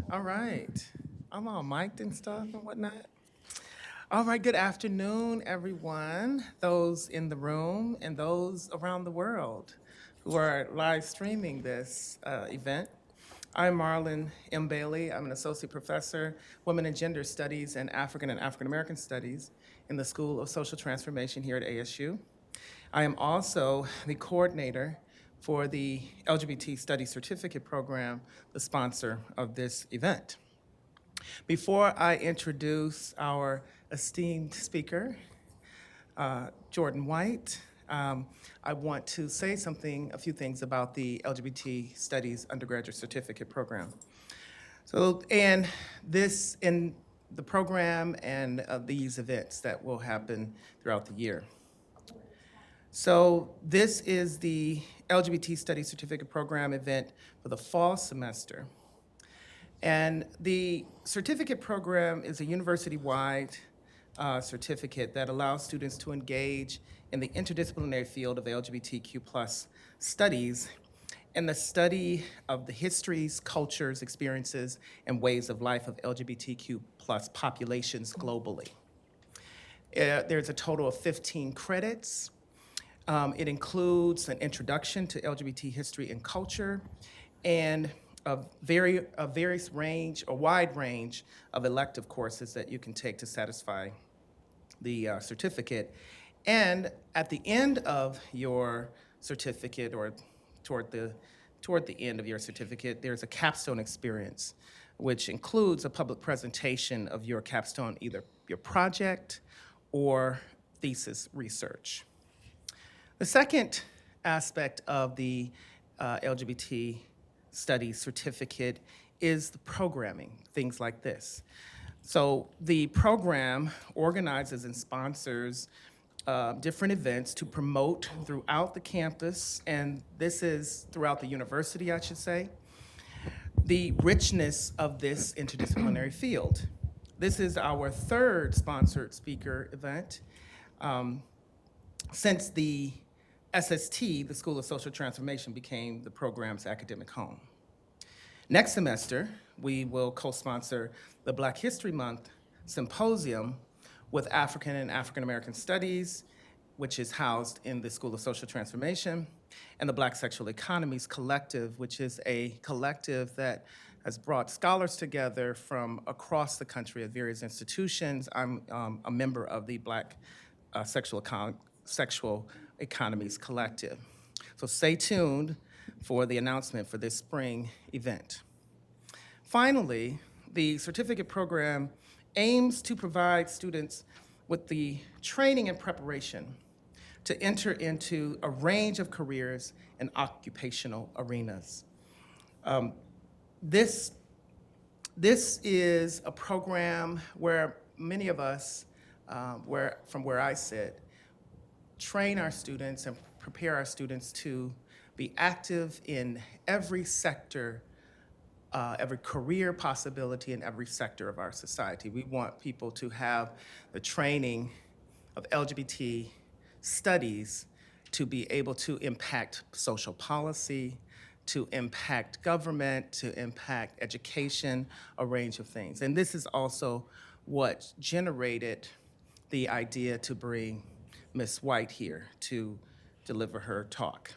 All right. I'm all mic'd and stuff and whatnot. All right, good afternoon, everyone, those in the room and those around the world who are live streaming this event. I'm Marlon M. Bailey. I'm an associate professor, Women and Gender Studies and African American Studies in the School of Social Transformation here at ASU. I am also the coordinator for the LGBT Studies Certificate Program, the sponsor of this event. Before I introduce our esteemed speaker, Jordyn White, I want to say a few things about the LGBT Studies Undergraduate Certificate Program. In the program and these events that will happen throughout the year. So this is the LGBT Studies Certificate Program event for the fall semester. And the certificate program is a university-wide certificate that allows students to engage in the interdisciplinary field of LGBTQ+ studies and the study of the histories, cultures, experiences, and ways of life of LGBTQ+ populations globally. There's a total of 15 credits. It includes an introduction to LGBT history and culture and a wide range of elective courses that you can take to satisfy the certificate. And at the end of your certificate, or toward the end of your certificate, there's a capstone experience, which includes a public presentation of your capstone, either your project or thesis research. The second aspect of the LGBT Studies certificate is the programming, things like this. So the program organizes and sponsors different events to promote throughout the campus, and this is throughout the university, I should say, the richness of this interdisciplinary field. This is our third sponsored speaker event since the SST, the School of Social Transformation, became the program's academic home. Next semester, we will co-sponsor the Black History Month Symposium with African and African American Studies, which is housed in the School of Social Transformation, and the Black Sexual Economies Collective, which is a collective that has brought scholars together from across the country at various institutions. I'm a member of the Black Sexual Economies Collective. So stay tuned for the announcement for this spring event. Finally, the certificate program aims to provide students with the training and preparation to enter into a range of careers and occupational arenas. This is a program where many of us, from where I sit, train our students and prepare our students to be active in every sector, every career possibility in every sector of our society. We want people to have the training of LGBT studies to be able to impact social policy, to impact government, to impact education, a range of things. And this is also what generated the idea to bring Ms. White here to deliver her talk.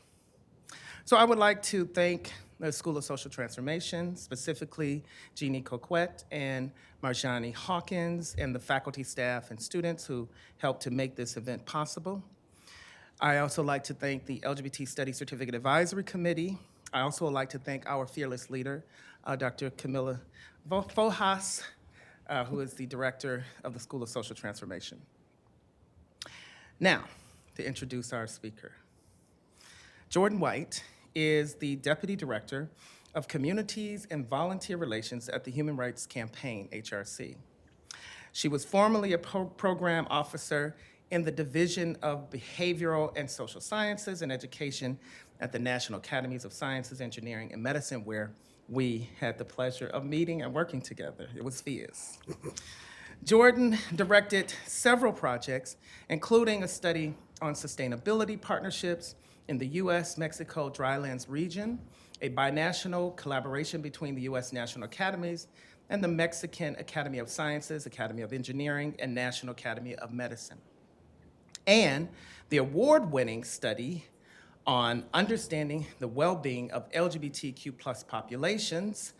So I would like to thank the School of Social Transformation, specifically Jeannie Coquette and Marjani Hawkins, and the faculty, staff, and students who helped to make this event possible. I also like to thank the LGBT Studies Certificate Advisory Committee. I also would like to thank our fearless leader, Dr. Camilla Fojas, who is the director of the School of Social Transformation. Now, to introduce our speaker. Jordyn White is the Deputy Director of Communities and Volunteer Relations at the Human Rights Campaign, HRC. She was formerly a program officer in the Division of Behavioral and Social Sciences and Education at the National Academies of Sciences, Engineering, and Medicine, where we had the pleasure of meeting and working together. It was fierce. Jordyn directed several projects, including a study on sustainability partnerships in the U.S.-Mexico drylands region, a binational collaboration between the U.S. National Academies and the Mexican Academy of Sciences, Academy of Engineering, and National Academy of Medicine. And the award-winning study on understanding the well-being of LGBTQ+ populations,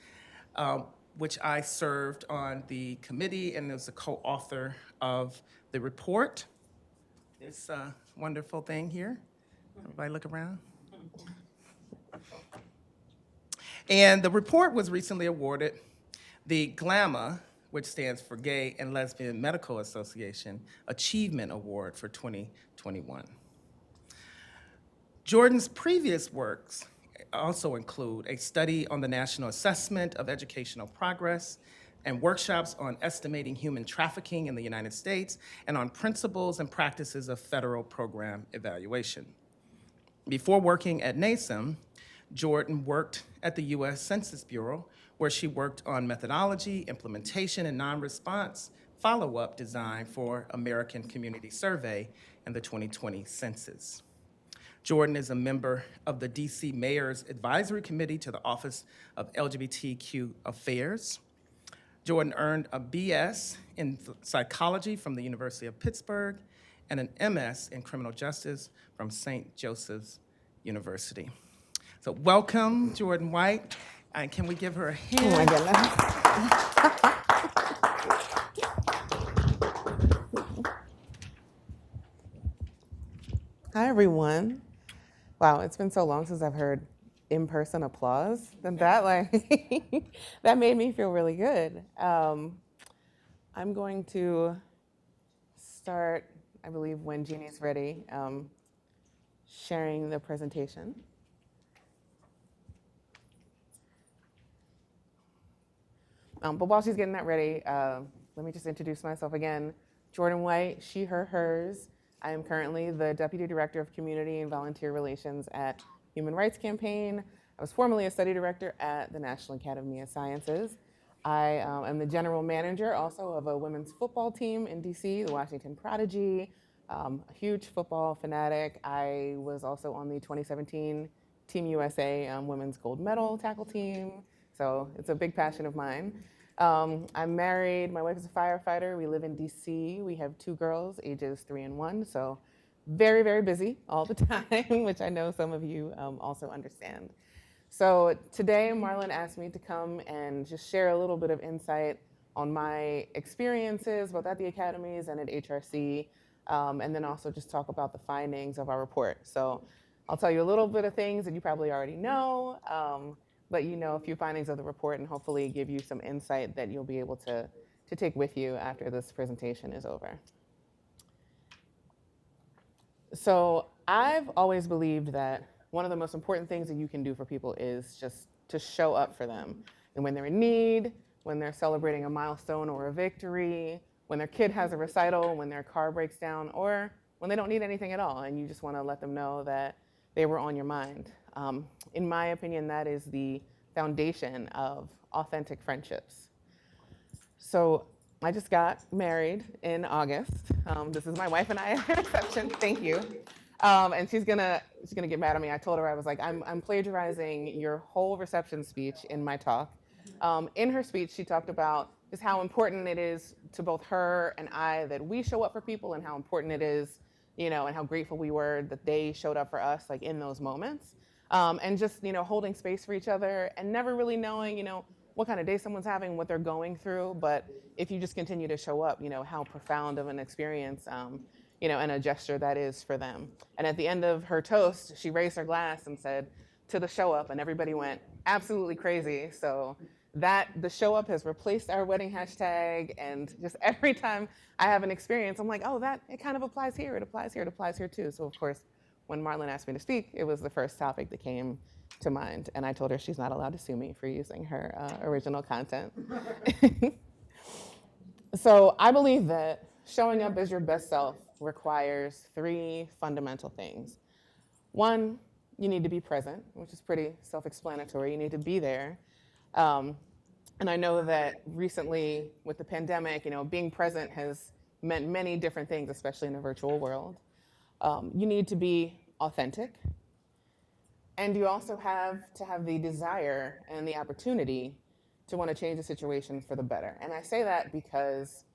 which I served on the committee and was a co-author of the report. This wonderful thing here. Everybody look around. And the report was recently awarded the GLAMA, which stands for Gay and Lesbian Medical Association, Achievement Award for 2021. Jordyn's previous works also include a study on the National Assessment of Educational Progress and workshops on estimating human trafficking in the United States and on principles and practices of federal program evaluation. Before working at NASM, Jordyn worked at the US Census Bureau, where she worked on methodology, implementation, and non-response follow-up design for American Community Survey and the 2020 census. Jordyn is a member of the DC Mayor's Advisory Committee to the Office of LGBTQ Affairs. Jordyn earned a BS in psychology from the University of Pittsburgh and an MS in criminal justice from St. Joseph's University. So welcome, Jordyn White. And can we give her a hand? Oh my goodness. Hi, everyone. Wow, it's been so long since I've heard in-person applause. That that made me feel really good. I'm going to start, I believe, when Jeannie's ready, sharing the presentation. But while she's getting that ready, let me just introduce myself again. Jordyn White, she, her, hers. I am currently the Deputy Director of Community and Volunteer Relations at Human Rights Campaign. I was formerly a study director at the National Academy of Sciences. I am the general manager also of a women's football team in DC, the Washington Prodigy, a huge football fanatic. I was also on the 2017 Team USA women's gold medal tackle team. So it's a big passion of mine. I'm married, my wife is a firefighter. We live in DC. We have 2 girls, ages 3 and 1. So very, very busy all the time, which I know some of you also understand. So today, Marlon asked me to come and just share a little bit of insight on my experiences, both at the academies and at HRC, and then also just talk about the findings of our report. So I'll tell you a little bit of things that you probably already know, let you know a few findings of the report and hopefully give you some insight that you'll be able to take with you after this presentation is over. So I've always believed that one of the most important things that you can do for people is just to show up for them. And when they're in need, when they're celebrating a milestone or a victory, when their kid has a recital, when their car breaks down, or when they don't need anything at all and you just want to let them know that they were on your mind. In my opinion, that is the foundation of authentic friendships. So I just got married in August. This is my wife and I at her reception. Thank you. And she's gonna get mad at me. I told her, I was like, I'm plagiarizing your whole reception speech in my talk. In her speech, she talked about just how important it is to both her and I that we show up for people, and how important it is, and how grateful we were that they showed up for us, like in those moments. And just, holding space for each other and never really knowing, what kind of day someone's having, what they're going through. But if you just continue to show up, how profound of an experience, and a gesture that is for them. And at the end of her toast, she raised her glass and said, "To the show up," and everybody went absolutely crazy. So the show up has replaced our wedding hashtag, and just every time I have an experience, I'm like, oh, it kind of applies here, it applies here, it applies here too. So of course, when Marlon asked me to speak, it was the first topic that came to mind. And I told her she's not allowed to sue me for using her original content. So I believe that showing up as your best self requires 3 fundamental things. 1, you need to be present, which is pretty self-explanatory. You need to be there. And I know that recently with the pandemic, being present has meant many different things, especially in a virtual world. You need to be authentic. And you also have to have the desire and the opportunity to want to change the situation for the better. And I say that because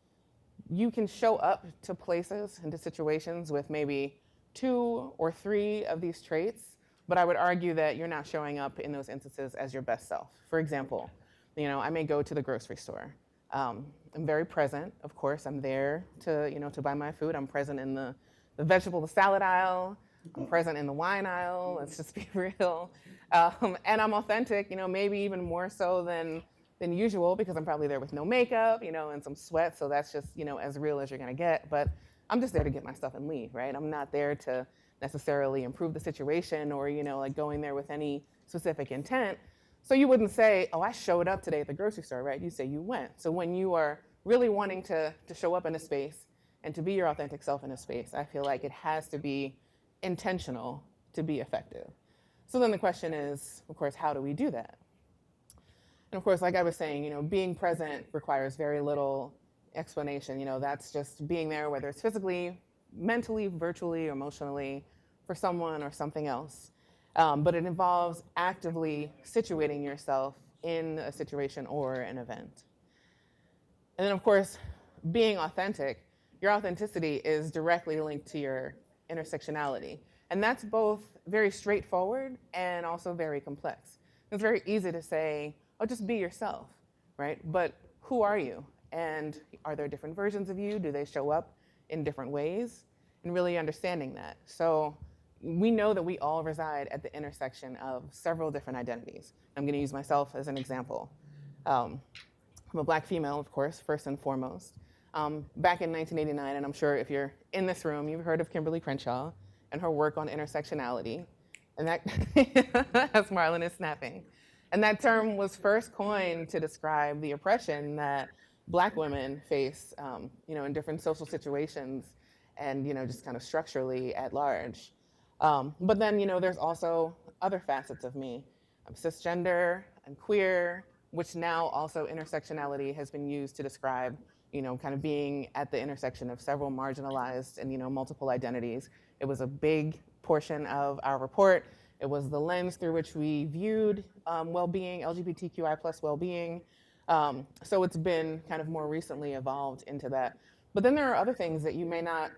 you can show up to places and to situations with maybe 2 or 3 of these traits, but I would argue that you're not showing up in those instances as your best self. For example, I may go to the grocery store. I'm very present, of course. I'm there to buy my food. I'm present in the vegetable, the salad aisle. I'm present in the wine aisle. Let's just be real. And I'm authentic, maybe even more so than usual, because I'm probably there with no makeup, and some sweat. So that's just, as real as you're going to get. But I'm just there to get my stuff and leave, right? I'm not there to necessarily improve the situation or, like going there with any specific intent. So you wouldn't say, oh, I showed up today at the grocery store, right? You say you went. So when you are really wanting to show up in a space and to be your authentic self in a space, I feel like it has to be intentional to be effective. So then the question is, of course, how do we do that? And of course, like I was saying, being present requires very little explanation. That's just being there, whether it's physically, mentally, virtually, or emotionally, for someone or something else. But it involves actively situating yourself in a situation or an event. And then, of course, being authentic, your authenticity is directly linked to your intersectionality. And that's both very straightforward and also very complex. It's very easy to say, oh, just be yourself, right? But who are you? And are there different versions of you? Do they show up in different ways? And really understanding that. So we know that we all reside at the intersection of several different identities. I'm going to use myself as an example. I'm a Black female, of course, first and foremost. Back in 1989, and I'm sure if you're in this room, you've heard of Kimberly Crenshaw and her work on intersectionality. And that, as Marlon is snapping. And that term was first coined to describe the oppression that Black women face, in different social situations and, just kind of structurally at large. But then, there's also other facets of me. I'm cisgender, I'm queer, which now also intersectionality has been used to describe, kind of being at the intersection of several marginalized and, multiple identities. It was a big portion of our report. It was the lens through which we viewed well-being, LGBTQI plus well-being. So it's been kind of more recently evolved into that. But then there are other things that you may not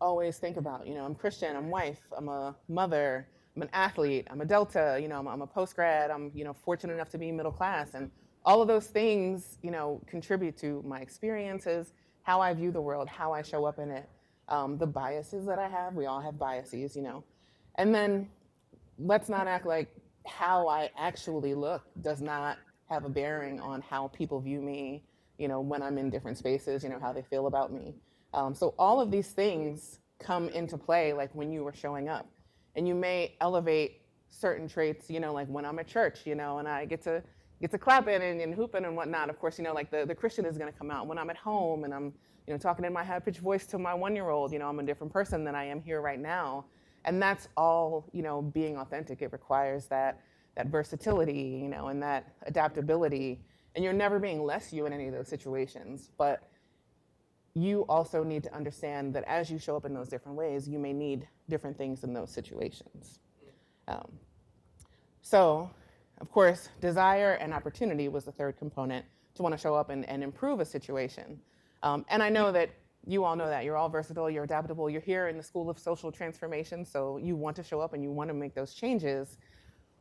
always think about. I'm Christian, I'm wife, I'm a mother, I'm an athlete, I'm a Delta, I'm a post-grad, I'm, fortunate enough to be middle class. And all of those things, contribute to my experiences, how I view the world, how I show up in it, the biases that I have. We all have biases, And then let's not act like how I actually look does not have a bearing on how people view me, when I'm in different spaces, how they feel about me. So all of these things come into play, like when you were showing up. And you may elevate certain traits, like when I'm at church, and I get to clapping and hooping and whatnot. Of course, like the Christian is going to come out. When I'm at home and I'm, talking in my high-pitched voice to my 1-year-old, I'm a different person than I am here right now. And that's all, being authentic. It requires that versatility, and that adaptability. And you're never being less you in any of those situations. But you also need to understand that as you show up in those different ways, you may need different things in those situations. So, of course, desire and opportunity was the third component to want to show up and improve a situation. And I know that you all know that. You're all versatile, you're adaptable, you're here in the School of Social Transformation, so you want to show up and you want to make those changes.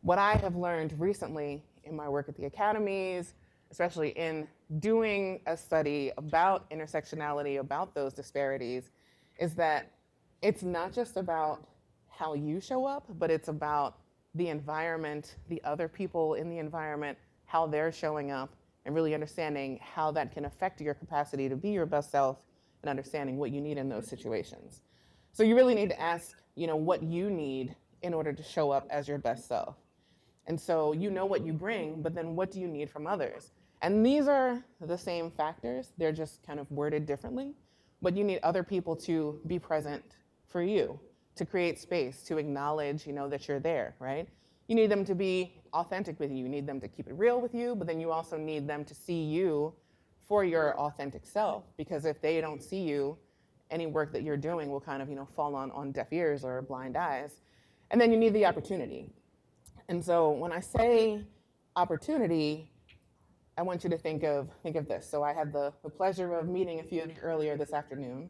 What I have learned recently in my work at the academies, especially in doing a study about intersectionality, about those disparities, is that it's not just about how you show up, but it's about the environment, the other people in the environment, how they're showing up, and really understanding how that can affect your capacity to be your best self and understanding what you need in those situations. So you really need to ask, what you need in order to show up as your best self. And so you know what you bring, but then what do you need from others? And these are the same factors, they're just kind of worded differently, but you need other people to be present for you, to create space, to acknowledge, that you're there, right? You need them to be authentic with you, you need them to keep it real with you, but then you also need them to see you for your authentic self, because if they don't see you, any work that you're doing will kind of, fall on deaf ears or blind eyes. And then you need the opportunity. And so when I say opportunity, I want you to think of this. So I had the pleasure of meeting a few of you earlier this afternoon,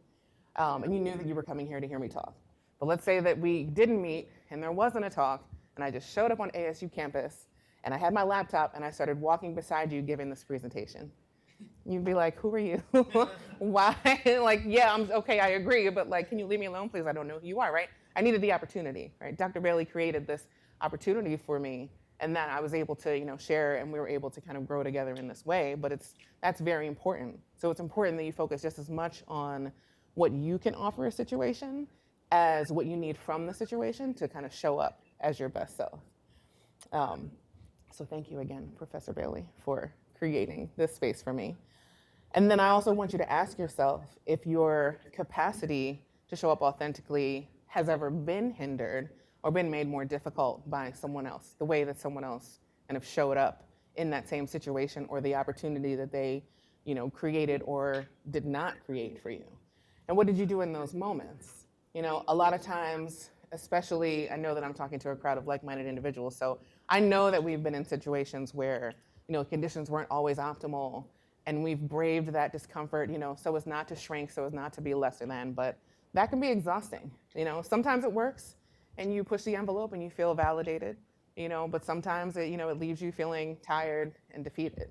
and you knew that you were coming here to hear me talk. But let's say that we didn't meet and there wasn't a talk, and I just showed up on ASU campus, and I had my laptop, and I started walking beside you giving this presentation. You'd be like, who are you? Why? Like, yeah, I'm okay, I agree, but like, can you leave me alone, please? I don't know who you are, right? I needed the opportunity, right? Dr. Bailey created this opportunity for me, and then I was able to, share, and we were able to kind of grow together in this way. But that's very important. So it's important that you focus just as much on what you can offer a situation as what you need from the situation to kind of show up as your best self. So thank you again, Professor Bailey, for creating this space for me. And then I also want you to ask yourself if your capacity to show up authentically has ever been hindered or been made more difficult by someone else, the way that someone else kind of showed up in that same situation, or the opportunity that they, created or did not create for you. And what did you do in those moments? A lot of times, especially, I know that I'm talking to a crowd of like-minded individuals, so I know that we've been in situations where, conditions weren't always optimal, and we've braved that discomfort, so as not to shrink, so as not to be lesser than, but that can be exhausting. Sometimes it works, and you push the envelope and you feel validated, but sometimes it leaves you feeling tired and defeated.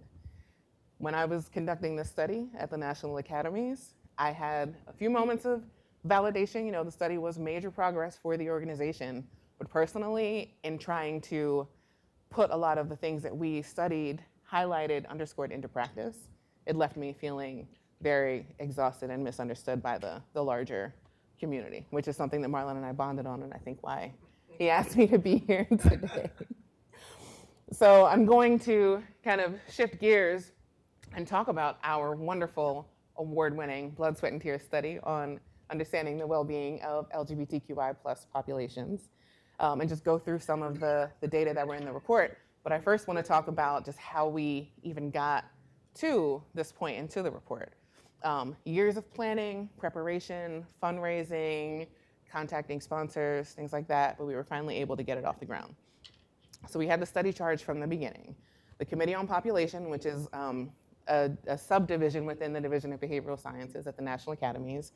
When I was conducting this study at the National Academies, I had a few moments of validation. The study was major progress for the organization, but personally, in trying to put a lot of the things that we studied, highlighted, underscored into practice, it left me feeling very exhausted and misunderstood by the larger community, which is something that Marlon and I bonded on, and I think why he asked me to be here today. So I'm going to kind of shift gears and talk about our wonderful award-winning blood, sweat, and tears study on understanding the well-being of LGBTQI+ populations, and just go through some of the data that were in the report. But I first want to talk about just how we even got to this point into the report. Years of planning, preparation, fundraising, contacting sponsors, things like that, but we were finally able to get it off the ground. So we had the study charge from the beginning. The Committee on Population, which is a subdivision within the Division of Behavioral Sciences at the National Academies,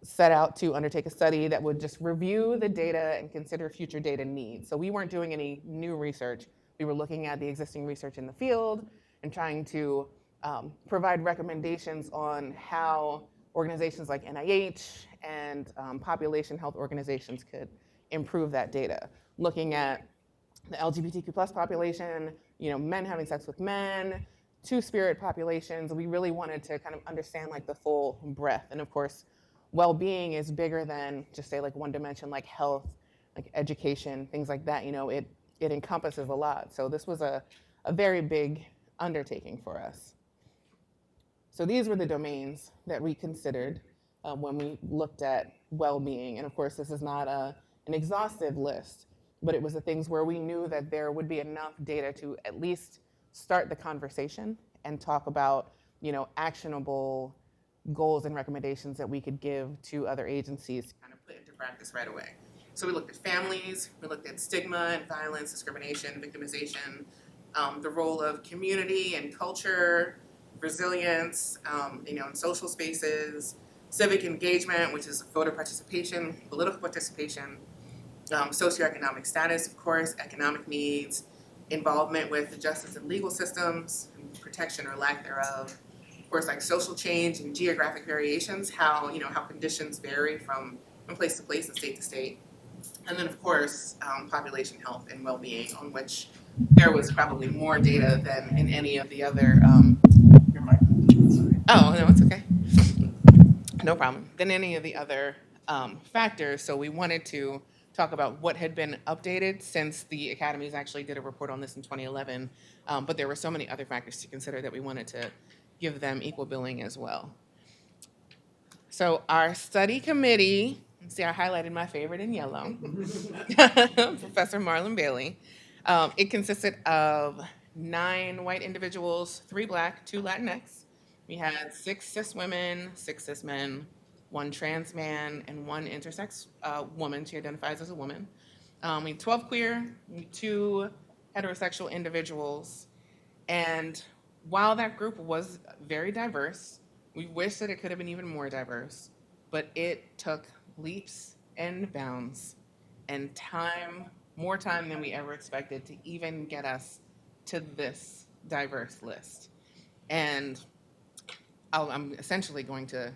set out to undertake a study that would just review the data and consider future data needs. So we weren't doing any new research. We were looking at the existing research in the field and trying to provide recommendations on how organizations like NIH and population health organizations could improve that data. Looking at the LGBTQ+ population, men having sex with men, two-spirit populations, we really wanted to kind of understand like the full breadth. And of course, well-being is bigger than just say like one dimension, like health, like education, things like that. It encompasses a lot. So this was a very big undertaking for us. So these were the domains that we considered when we looked at well-being. And of course, this is not an exhaustive list, but it was the things where we knew that there would be enough data to at least start the conversation and talk about, actionable goals and recommendations that we could give to other agencies to kind of put into practice right away. So we looked at families, we looked at stigma and violence, discrimination, victimization, the role of community and culture, resilience, in social spaces, civic engagement, which is voter participation, political participation, socioeconomic status, of course, economic needs, involvement with the justice and legal systems, protection or lack thereof. Of course, like social change and geographic variations, how conditions vary from place to place and state to state. And then, of course, population health and well-being, on which there was probably more data than in any of the other. Oh, no, it's okay. No problem. Than any of the other factors. So we wanted to talk about what had been updated since the academies actually did a report on this in 2011. But there were so many other factors to consider that we wanted to give them equal billing as well. So our study committee, see, I highlighted my favorite in yellow, Professor Marlon Bailey. It consisted of 9 white individuals, 3 Black, 2 Latinx. We had 6 cis women, 6 cis men, 1 trans man, and 1 intersex woman. She identifies as a woman. We had 12 queer, we had 2 heterosexual individuals. And while that group was very diverse, we wish that it could have been even more diverse, but it took leaps and bounds and time, more time than we ever expected to even get us to this diverse list. And I'm essentially going to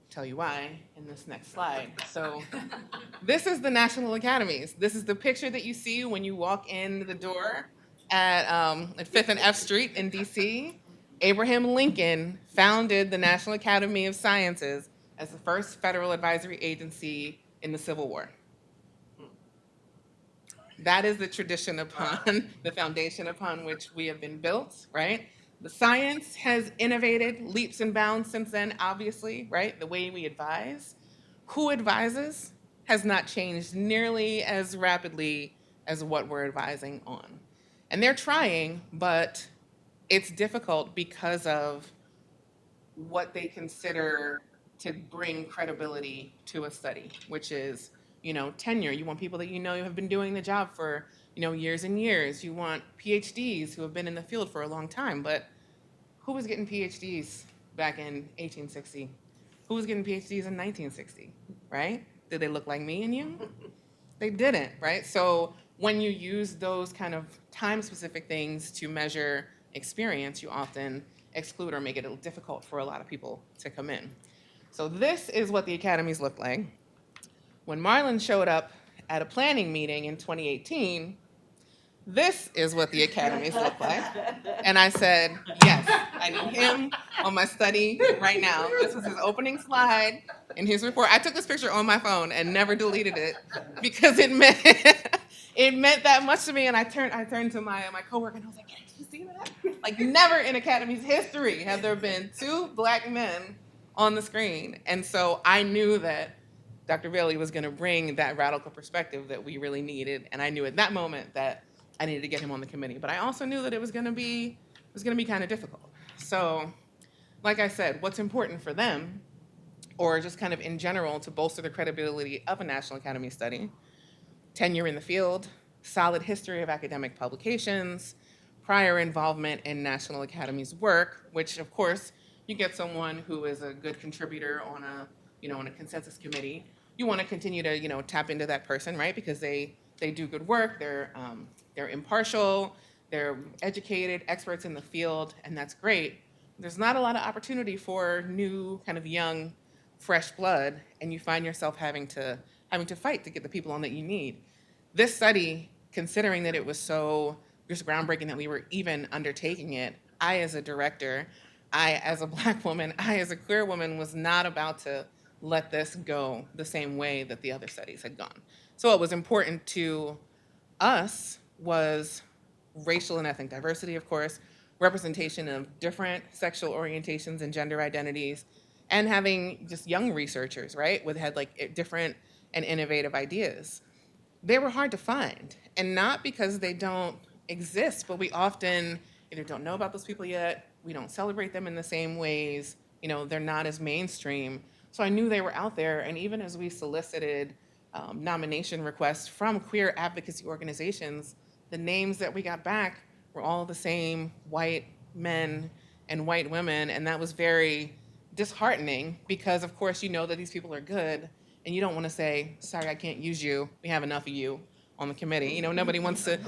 tell you why in this next slide. So this is the National Academies. This is the picture that you see when you walk in the door at 5th and F Street in DC. Abraham Lincoln founded the National Academy of Sciences as the first federal advisory agency in the Civil War. That is the tradition upon, the foundation upon which we have been built, right? The science has innovated leaps and bounds since then, obviously, right? The way we advise. Who advises has not changed nearly as rapidly as what we're advising on. And they're trying, but it's difficult because of what they consider to bring credibility to a study, which is, tenure. You want people that have been doing the job for, years and years. You want PhDs who have been in the field for a long time, but who was getting PhDs back in 1860? Who was getting PhDs in 1960, right? Did they look like me and you? They didn't, right? So when you use those kind of time-specific things to measure experience, you often exclude or make it difficult for a lot of people to come in. So this is what the academies look like. When Marlon showed up at a planning meeting in 2018, this is what the academies look like. And I said, yes, I need him on my study right now. This was his opening slide in his report. I took this picture on my phone and never deleted it because it meant that much to me. And I turned to my coworker and I was like, did you see that? Like, never in Academy's history have there been 2 Black men on the screen. And so I knew that Dr. Bailey was going to bring that radical perspective that we really needed. And I knew at that moment that I needed to get him on the committee. But I also knew that it was going to be kind of difficult. So, like I said, what's important for them, or just kind of in general to bolster the credibility of a National Academy study: tenure in the field, solid history of academic publications, prior involvement in National Academy's work, which of course you get someone who is a good contributor on a consensus committee. You want to continue to tap into that person, right? Because they do good work. They're impartial. They're educated, experts in the field, and that's great. There's not a lot of opportunity for new kind of young, fresh blood, and you find yourself having to fight to get the people on that you need. This study, considering that it was so just groundbreaking that we were even undertaking it, I as a director, I as a Black woman, I as a queer woman was not about to let this go the same way that the other studies had gone. So what was important to us was racial and ethnic diversity, of course, representation of different sexual orientations and gender identities, and having just young researchers, right, had like different and innovative ideas. They were hard to find, and not because they don't exist, but we often either don't know about those people yet, we don't celebrate them in the same ways, they're not as mainstream. So I knew they were out there, and even as we solicited nomination requests from queer advocacy organizations, the names that we got back were all the same white men and white women, and that was very disheartening because, of course, that these people are good, and you don't want to say, sorry, I can't use you. We have enough of you on the committee. Nobody wants to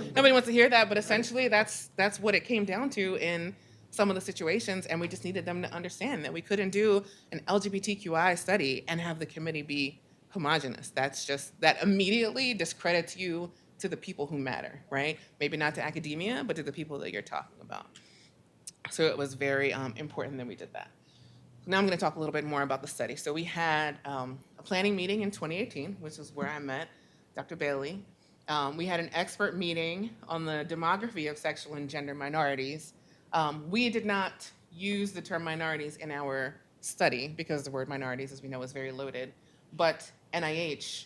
hear that, but essentially that's what it came down to in some of the situations, and we just needed them to understand that we couldn't do an LGBTQI study and have the committee be homogenous. That immediately discredits you to the people who matter, right? Maybe not to academia, but to the people that you're talking about. So it was very important that we did that. Now I'm going to talk a little bit more about the study. So we had a planning meeting in 2018, which is where I met Dr. Bailey. We had an expert meeting on the demography of sexual and gender minorities. We did not use the term minorities in our study because the word minorities, as we know, is very loaded. But NIH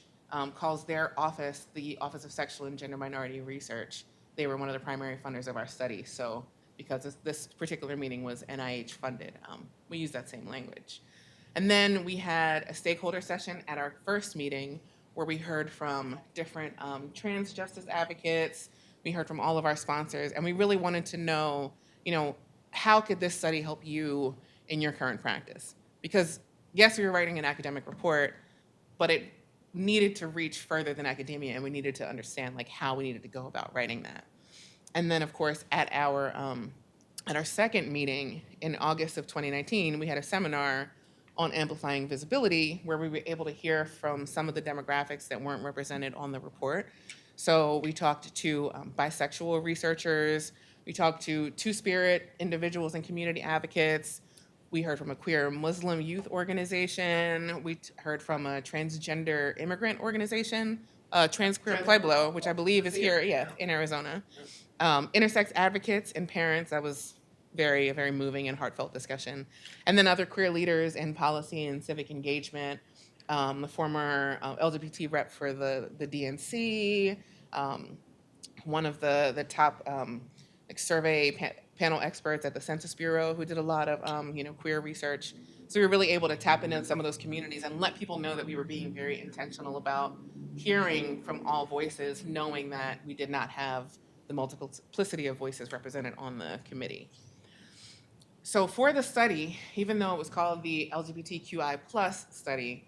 calls their office the Office of Sexual and Gender Minority Research. They were one of the primary funders of our study. So because this particular meeting was NIH funded, we use that same language. And then we had a stakeholder session at our first meeting where we heard from different trans justice advocates. We heard from all of our sponsors, and we really wanted to know, how could this study help you in your current practice? Because yes, we were writing an academic report, but it needed to reach further than academia, and we needed to understand like how we needed to go about writing that. And then, of course, at our second meeting in August of 2019, we had a seminar on amplifying visibility, where we were able to hear from some of the demographics that weren't represented on the report. So we talked to bisexual researchers, we talked to Two-Spirit individuals and community advocates, we heard from a queer Muslim youth organization, we heard from a transgender immigrant organization, Trans Queer Pueblo, which I believe is here, in Arizona. Intersex advocates and parents. That was a very moving and heartfelt discussion. And then other queer leaders in policy and civic engagement, the former LGBT rep for the DNC, one of the top survey panel experts at the Census Bureau who did a lot of queer research. So we were really able to tap into some of those communities and let people know that we were being very intentional about hearing from all voices, knowing that we did not have the multiplicity of voices represented on the committee. So for the study, even though it was called the LGBTQI+ study,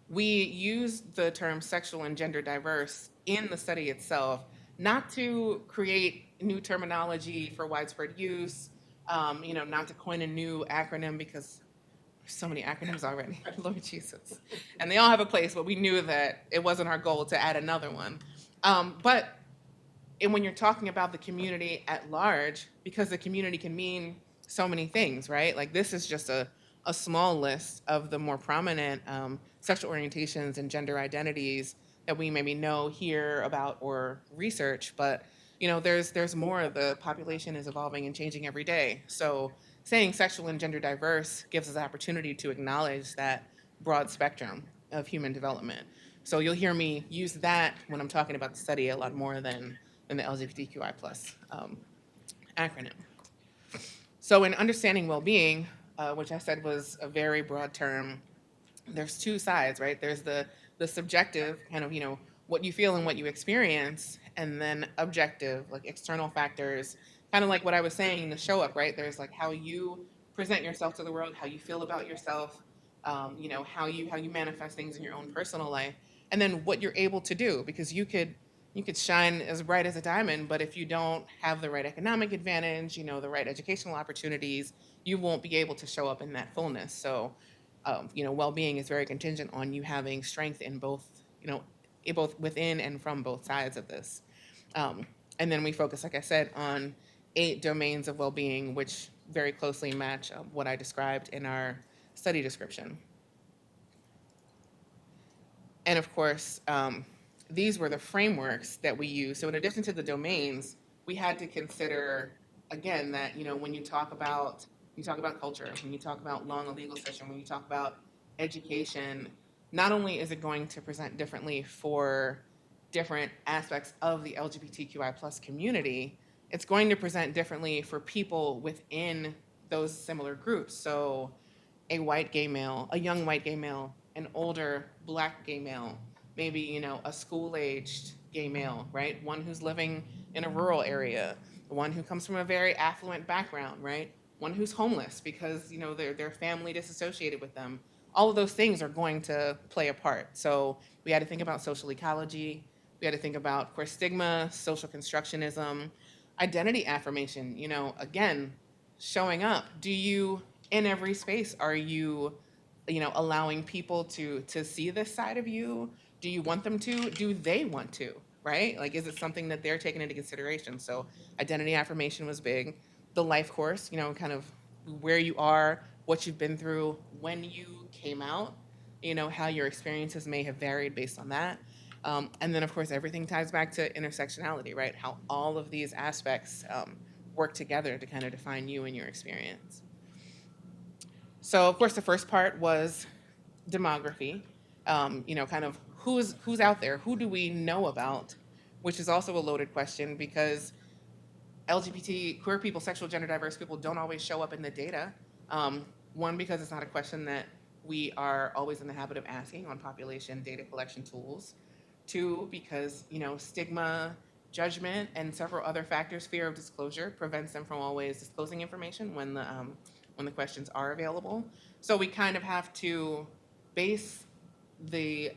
we used the term sexual and gender diverse in the study itself, not to create new terminology for widespread use, not to coin a new acronym, because there's so many acronyms already, Lord Jesus. And they all have a place, but we knew that it wasn't our goal to add another one. And when you're talking about the community at large, because the community can mean so many things, right? Like this is just a small list of the more prominent sexual orientations and gender identities that we maybe know, hear about, or research. But there's more. The population is evolving and changing every day. So saying sexual and gender diverse gives us the opportunity to acknowledge that broad spectrum of human development. So you'll hear me use that when I'm talking about the study a lot more than the LGBTQI+ acronym. So in understanding well-being, which I said was a very broad term, there's two sides, right? There's the subjective, kind of, what you feel and what you experience, and then objective, like external factors, kind of like what I was saying in the show up, right? There's like how you present yourself to the world, how you feel about yourself, how you manifest things in your own personal life, and then what you're able to do, because you could shine as bright as a diamond, but if you don't have the right economic advantage, the right educational opportunities, you won't be able to show up in that fullness. So, well-being is very contingent on you having strength in both, both within and from both sides of this. And then we focus, like I said, on 8 domains of well-being, which very closely match what I described in our study description. And of course, these were the frameworks that we used. So in addition to the domains, we had to consider, again, that when you talk about culture, when you talk about law in the legal system, when you talk about education, not only is it going to present differently for different aspects of the LGBTQI+ community, it's going to present differently for people within those similar groups. So a white gay male, a young white gay male, an older Black gay male, maybe, a school-aged gay male, right? One who's living in a rural area, one who comes from a very affluent background, right? One who's homeless because, their family disassociated with them. All of those things are going to play a part. So we had to think about social ecology. We had to think about, of course, stigma, social constructionism, identity affirmation. Again, showing up. In every space, are you, allowing people to see this side of you? Do you want them to? Do they want to, right? Like, is it something that they're taking into consideration? So identity affirmation was big. The life course, kind of where you are, what you've been through, when you came out, how your experiences may have varied based on that. And then, of course, everything ties back to intersectionality, right? How all of these aspects work together to kind of define you and your experience. So, of course, the first part was demography, kind of who's out there, who do we know about, which is also a loaded question because LGBT, queer people, sexual, gender diverse people don't always show up in the data. One, because it's not a question that we are always in the habit of asking on population data collection tools. Two, because, stigma, judgment, and several other factors, fear of disclosure prevents them from always disclosing information when the questions are available. So we kind of have to base the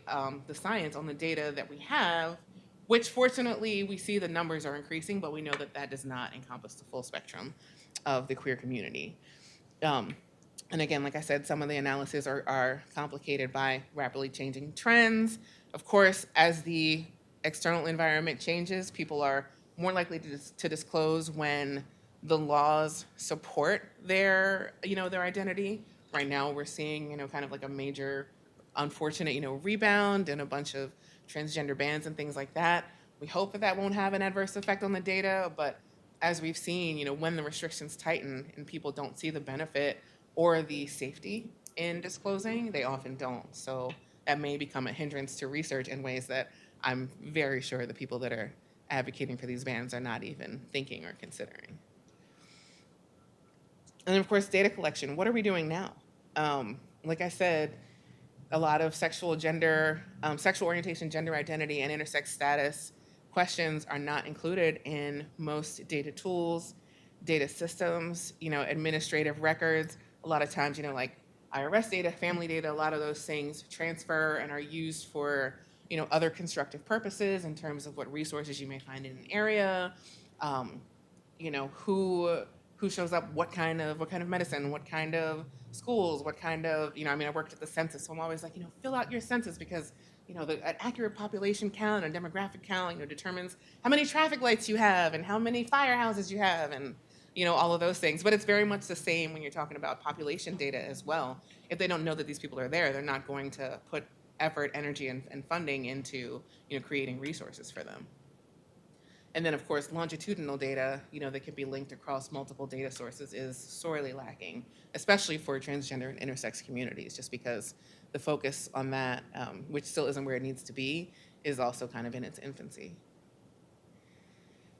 science on the data that we have, which fortunately we see the numbers are increasing, but we know that that does not encompass the full spectrum of the queer community. And again, like I said, some of the analysis are complicated by rapidly changing trends. Of course, as the external environment changes, people are more likely to disclose when the laws support their identity. Right now, we're seeing, kind of like a major, unfortunate, rebound and a bunch of transgender bans and things like that. We hope that that won't have an adverse effect on the data, but as we've seen, when the restrictions tighten and people don't see the benefit or the safety in disclosing, they often don't. So that may become a hindrance to research in ways that I'm very sure the people that are advocating for these bans are not even thinking or considering. And then, of course, data collection. What are we doing now? Like I said, a lot of sexual orientation, gender identity, and intersex status questions are not included in most data tools, data systems, administrative records. A lot of times, like IRS data, family data, a lot of those things transfer and are used for, other constructive purposes in terms of what resources you may find in an area, who shows up, what kind of medicine, what kind of schools, what kind of, I worked at the census, so I'm always like, fill out your census because, an accurate population count and demographic count, determines how many traffic lights you have and how many firehouses you have and, all of those things. But it's very much the same when you're talking about population data as well. If they don't know that these people are there, they're not going to put effort, energy, and funding into, creating resources for them. And then, of course, longitudinal data, that can be linked across multiple data sources is sorely lacking, especially for transgender and intersex communities, just because the focus on that, which still isn't where it needs to be, is also kind of in its infancy.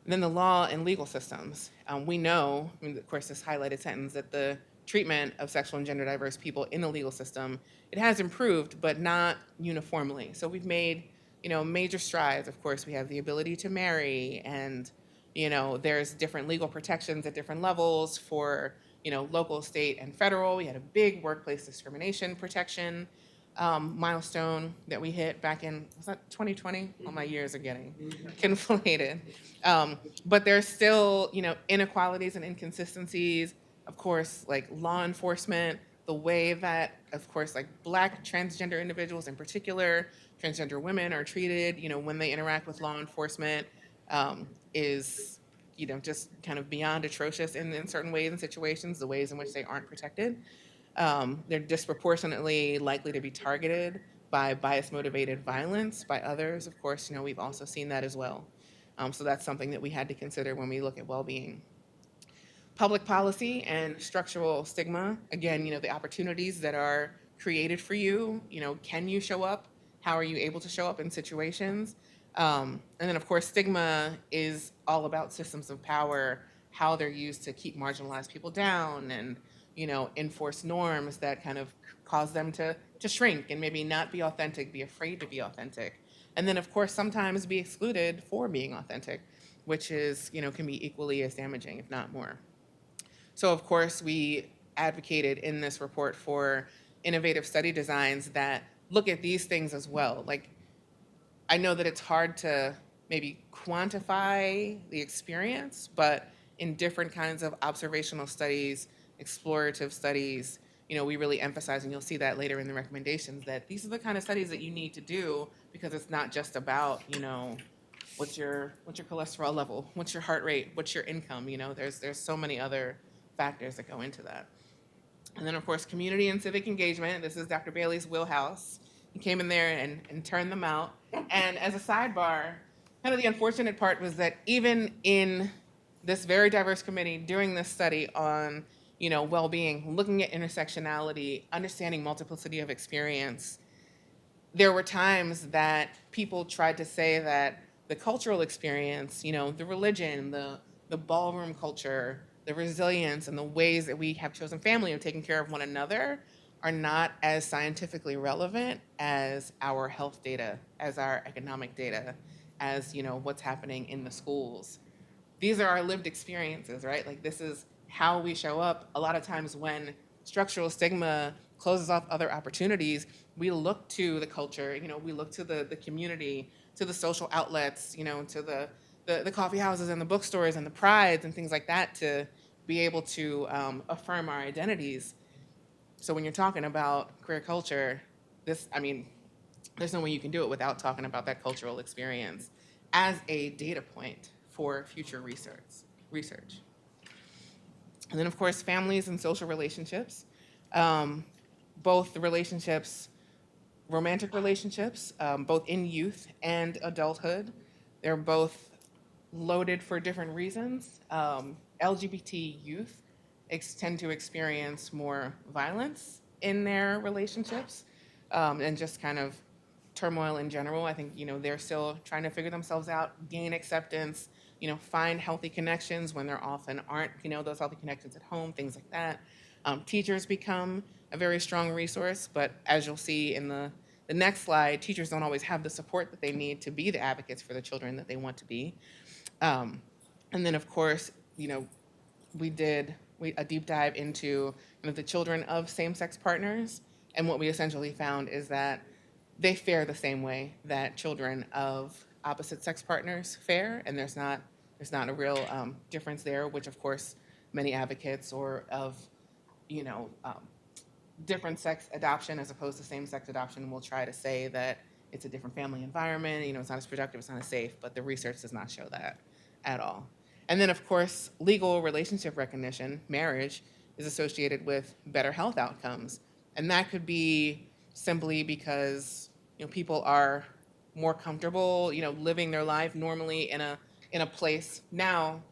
And then the law and legal systems. We know, of course, this highlighted sentence, that the treatment of sexual and gender diverse people in the legal system, it has improved, but not uniformly. So we've made major strides. Of course, we have the ability to marry, and there's different legal protections at different levels for local, state, and federal. We had a big workplace discrimination protection milestone that we hit back in, was that 2020? All my years are getting conflated. But there's still inequalities and inconsistencies. Of course, like law enforcement, the way that, of course, like Black transgender individuals in particular, transgender women are treated, when they interact with law enforcement, is, just kind of beyond atrocious in certain ways and situations, the ways in which they aren't protected. They're disproportionately likely to be targeted by bias-motivated violence by others. Of course, we've also seen that as well. So that's something that we had to consider when we look at well-being. Public policy and structural stigma, again, the opportunities that are created for you, can you show up? How are you able to show up in situations? And then, of course, stigma is all about systems of power, how they're used to keep marginalized people down and, enforce norms that kind of cause them to shrink and maybe not be authentic, be afraid to be authentic. And then, of course, sometimes be excluded for being authentic, which is, can be equally as damaging, if not more. So, of course, we advocated in this report for innovative study designs that look at these things as well. Like, I know that it's hard to maybe quantify the experience, but in different kinds of observational studies, explorative studies, we really emphasize, and you'll see that later in the recommendations, that these are the kind of studies that you need to do because it's not just about, what's your cholesterol level, what's your heart rate, what's your income, there's so many other factors that go into that. And then, of course, community and civic engagement. This is Dr. Bailey's wheelhouse. He came in there and turned them out. And as a sidebar, kind of the unfortunate part was that even in this very diverse committee doing this study on, well-being, looking at intersectionality, understanding multiplicity of experience, there were times that people tried to say that the cultural experience, the religion, the ballroom culture, the resilience, and the ways that we have chosen family of taking care of one another are not as scientifically relevant as our health data, as our economic data, as what's happening in the schools. These are our lived experiences, right? Like, this is how we show up. A lot of times when structural stigma closes off other opportunities, we look to the culture, we look to the community, to the social outlets, to the coffee houses and the bookstores and the prides and things like that to be able to affirm our identities. So when you're talking about queer culture, there's no way you can do it without talking about that cultural experience as a data point for future research. And then, of course, families and social relationships. Both the relationships, romantic relationships, both in youth and adulthood, they're both loaded for different reasons. LGBT youth tend to experience more violence in their relationships, and just kind of turmoil in general. I think they're still trying to figure themselves out, gain acceptance, find healthy connections when there often aren't those healthy connections at home, things like that. Teachers become a very strong resource, but as you'll see in the next slide, teachers don't always have the support that they need to be the advocates for the children that they want to be. And then, of course, we did a deep dive into the children of same-sex partners, and what we essentially found is that they fare the same way that children of opposite-sex partners fare, and there's not a real difference there, which, of course, many advocates or of different sex adoption as opposed to same-sex adoption will try to say that it's a different family environment, it's not as productive, it's not as safe, but the research does not show that at all. And then, of course, legal relationship recognition, marriage, is associated with better health outcomes. And that could be simply because people are more comfortable, living their life normally in a place. Now,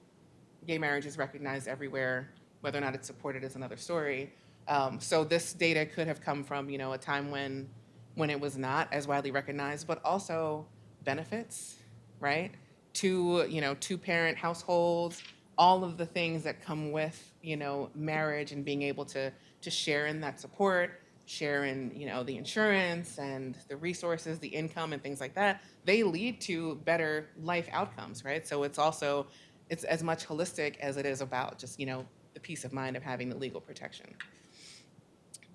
gay marriage is recognized everywhere. Whether or not it's supported is another story. So this data could have come from a time when it was not as widely recognized, but also benefits, right? Two-parent households, all of the things that come with marriage and being able to share in that support, share in the insurance and the resources, the income and things like that, they lead to better life outcomes, right? So it's as much holistic as it is about just the peace of mind of having the legal protection.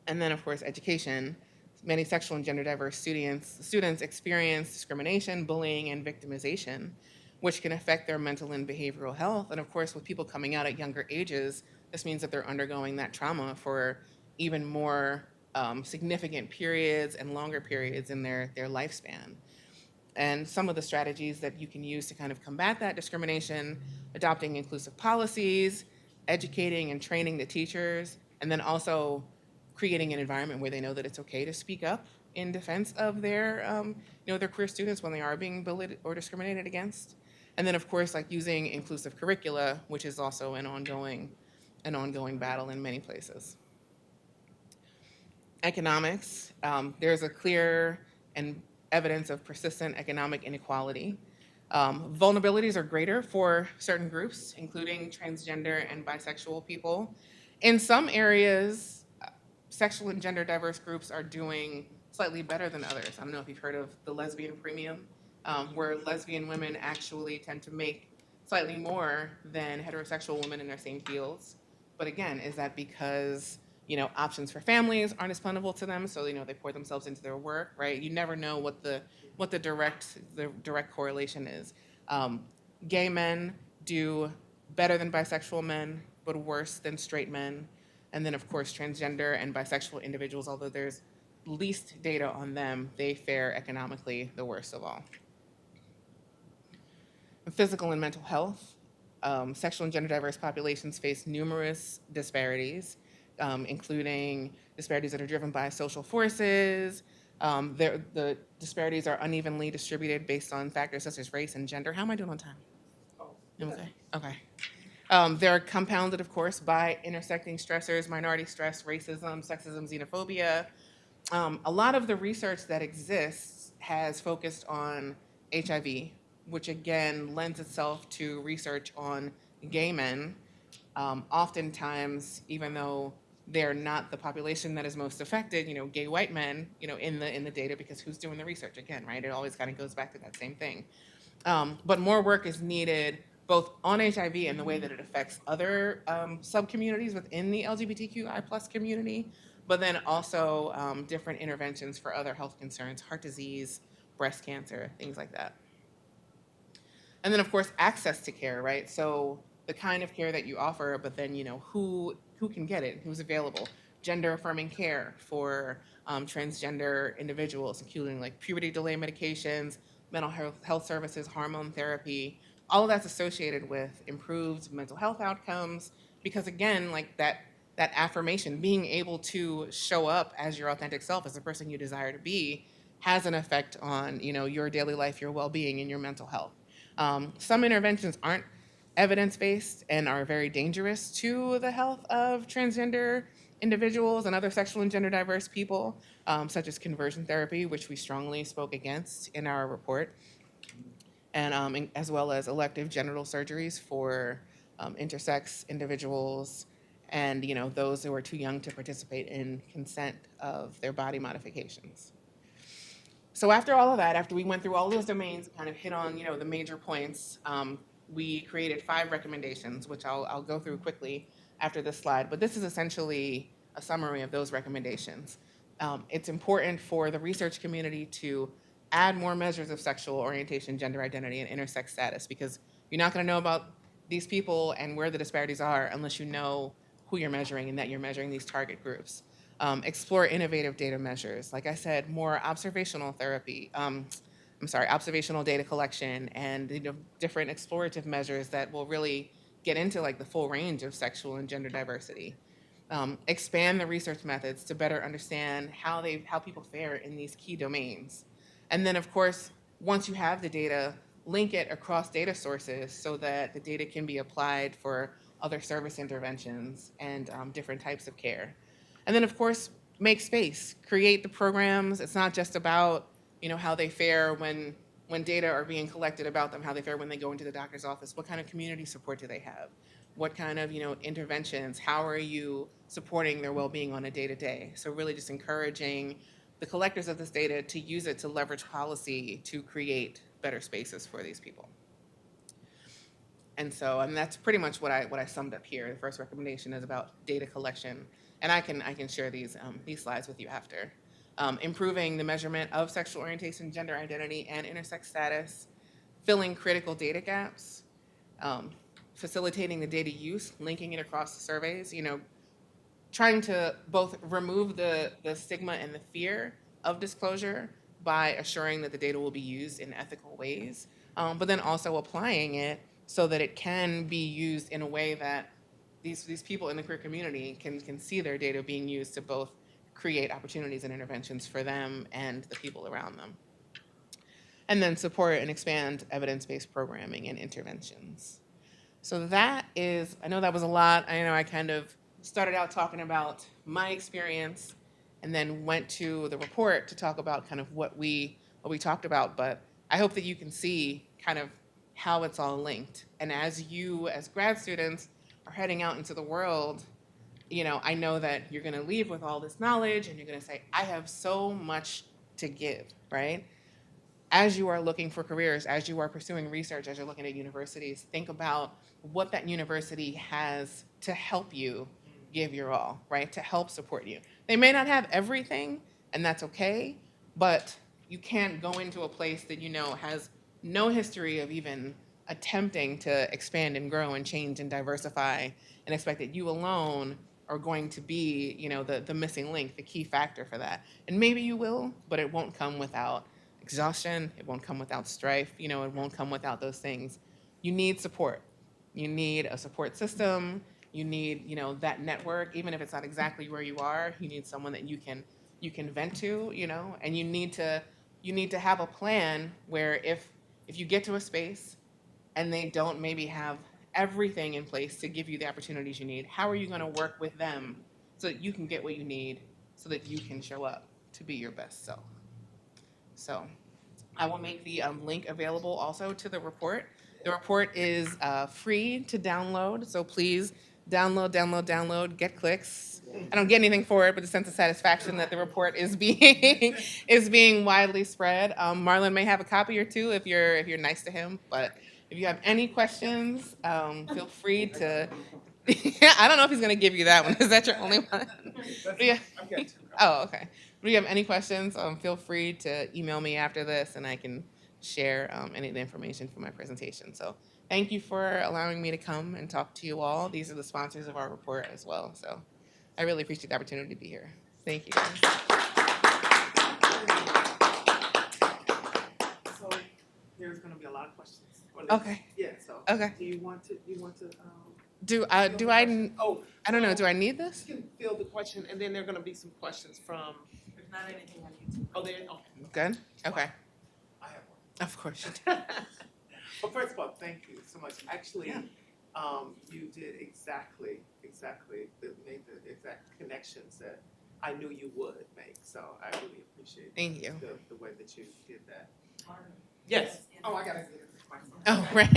And then, of course, education. Many sexual and gender diverse students experience discrimination, bullying, and victimization, which can affect their mental and behavioral health. And of course, with people coming out at younger ages, this means that they're undergoing that trauma for even more significant periods and longer periods in their lifespan. And some of the strategies that you can use to kind of combat that discrimination, adopting inclusive policies, educating and training the teachers, and then also creating an environment where they know that it's okay to speak up in defense of their queer students when they are being bullied or discriminated against. And then, of course, like using inclusive curricula, which is also an ongoing battle in many places. Economics, there's a clear and evidence of persistent economic inequality. Vulnerabilities are greater for certain groups, including transgender and bisexual people. In some areas, sexual and gender diverse groups are doing slightly better than others. I don't know if you've heard of the lesbian premium, where lesbian women actually tend to make slightly more than heterosexual women in their same fields. But again, is that because options for families aren't as plentiful to them, so they pour themselves into their work, right? You never know what the direct correlation is. Gay men do better than bisexual men, but worse than straight men. And then, of course, transgender and bisexual individuals, although there's least data on them, they fare economically the worst of all. Physical and mental health. Sexual and gender diverse populations face numerous disparities, including disparities that are driven by social forces. The disparities are unevenly distributed based on factors such as race and gender. How am I doing on time? Okay. They're compounded, of course, by intersecting stressors, minority stress, racism, sexism, xenophobia. A lot of the research that exists has focused on HIV, which again lends itself to research on gay men. Oftentimes, even though they're not the population that is most affected, gay white men, in the data, because who's doing the research again, right? It always kind of goes back to that same thing. But more work is needed both on HIV and the way that it affects other sub-communities within the LGBTQI+ community, but then also different interventions for other health concerns, heart disease, breast cancer, things like that. And then, of course, access to care, right? So the kind of care that you offer, but then, who can get it, who's available. Gender-affirming care for transgender individuals, including like puberty delay medications, mental health services, hormone therapy. All of that's associated with improved mental health outcomes, because again, like that affirmation, being able to show up as your authentic self, as the person you desire to be, has an effect on your daily life, your well-being, and your mental health. Some interventions aren't evidence-based and are very dangerous to the health of transgender individuals and other sexual and gender diverse people, such as conversion therapy, which we strongly spoke against in our report, and as well as elective genital surgeries for intersex individuals and those who are too young to participate in consent of their body modifications. So after all of that, after we went through all those domains, kind of hit on the major points, we created 5 recommendations, which I'll go through quickly after this slide. But this is essentially a summary of those recommendations. It's important for the research community to add more measures of sexual orientation, gender identity, and intersex status, because you're not going to know about these people and where the disparities are unless you know who you're measuring and that you're measuring these target groups. Explore innovative data measures. Like I said, more observational therapy, observational data collection, and different explorative measures that will really get into like the full range of sexual and gender diversity. Expand the research methods to better understand how people fare in these key domains. And then, of course, once you have the data, link it across data sources so that the data can be applied for other service interventions and different types of care. And then, of course, make space, create the programs. It's not just about how they fare when data are being collected about them, how they fare when they go into the doctor's office. What kind of community support do they have? What kind of interventions? How are you supporting their well-being on a day-to-day? So really just encouraging the collectors of this data to use it to leverage policy to create better spaces for these people. And that's pretty much what I summed up here. The first recommendation is about data collection. And I can share these slides with you after. Improving the measurement of sexual orientation, gender identity, and intersex status, filling critical data gaps, facilitating the data use, linking it across the surveys, trying to both remove the stigma and the fear of disclosure by assuring that the data will be used in ethical ways, but then also applying it so that it can be used in a way that these people in the queer community can see their data being used to both create opportunities and interventions for them and the people around them. And then support and expand evidence-based programming and interventions. So that is, I know that was a lot. I know I kind of started out talking about my experience and then went to the report to talk about kind of what we talked about, but I hope that you can see kind of how it's all linked. And as you, as grad students, are heading out into the world, I know that you're going to leave with all this knowledge and you're going to say, I have so much to give, right? As you are looking for careers, as you are pursuing research, as you're looking at universities, think about what that university has to help you give your all, right? To help support you. They may not have everything, and that's okay, but you can't go into a place that has no history of even attempting to expand and grow and change and diversify and expect that you alone are going to be, the missing link, the key factor for that. And maybe you will, but it won't come without exhaustion. It won't come without strife. It won't come without those things. You need support. You need a support system. You need, that network, even if it's not exactly where you are. You need someone that you can vent to, and you need to have a plan where if you get to a space and they don't maybe have everything in place to give you the opportunities you need, how are you going to work with them so that you can get what you need so that you can show up to be your best self? So I will make the link available also to the report. The report is free to download, so please download, get clicks. I don't get anything for it, but the sense of satisfaction that the report is being is being widely spread. Marlon may have a copy or two if you're nice to him, but if you have any questions, feel free to. I don't know if he's gonna give you that one. Is that your only one? Yeah. Oh, okay. If you have any questions, feel free to email me after this, and I can share any of the information for my presentation. So thank you for allowing me to come and talk to you all. These are the sponsors of our report as well. So I really appreciate the opportunity to be here. Thank you. So there's going to be a lot of questions. Okay. Yeah. So. Okay. Do you want to? Do I? Oh, I don't know. Do I need this? you can fill the question, and then there are going to be some questions from. There's not anything on YouTube. Oh, there. Oh. Good. Okay. I have one. Of course. Well, first of all, thank you so much. Actually, you did exactly made the exact connections that I knew you would make. So I really appreciate Thank you. the way that you did that. Yes. Oh, I got to get this microphone. Oh, right.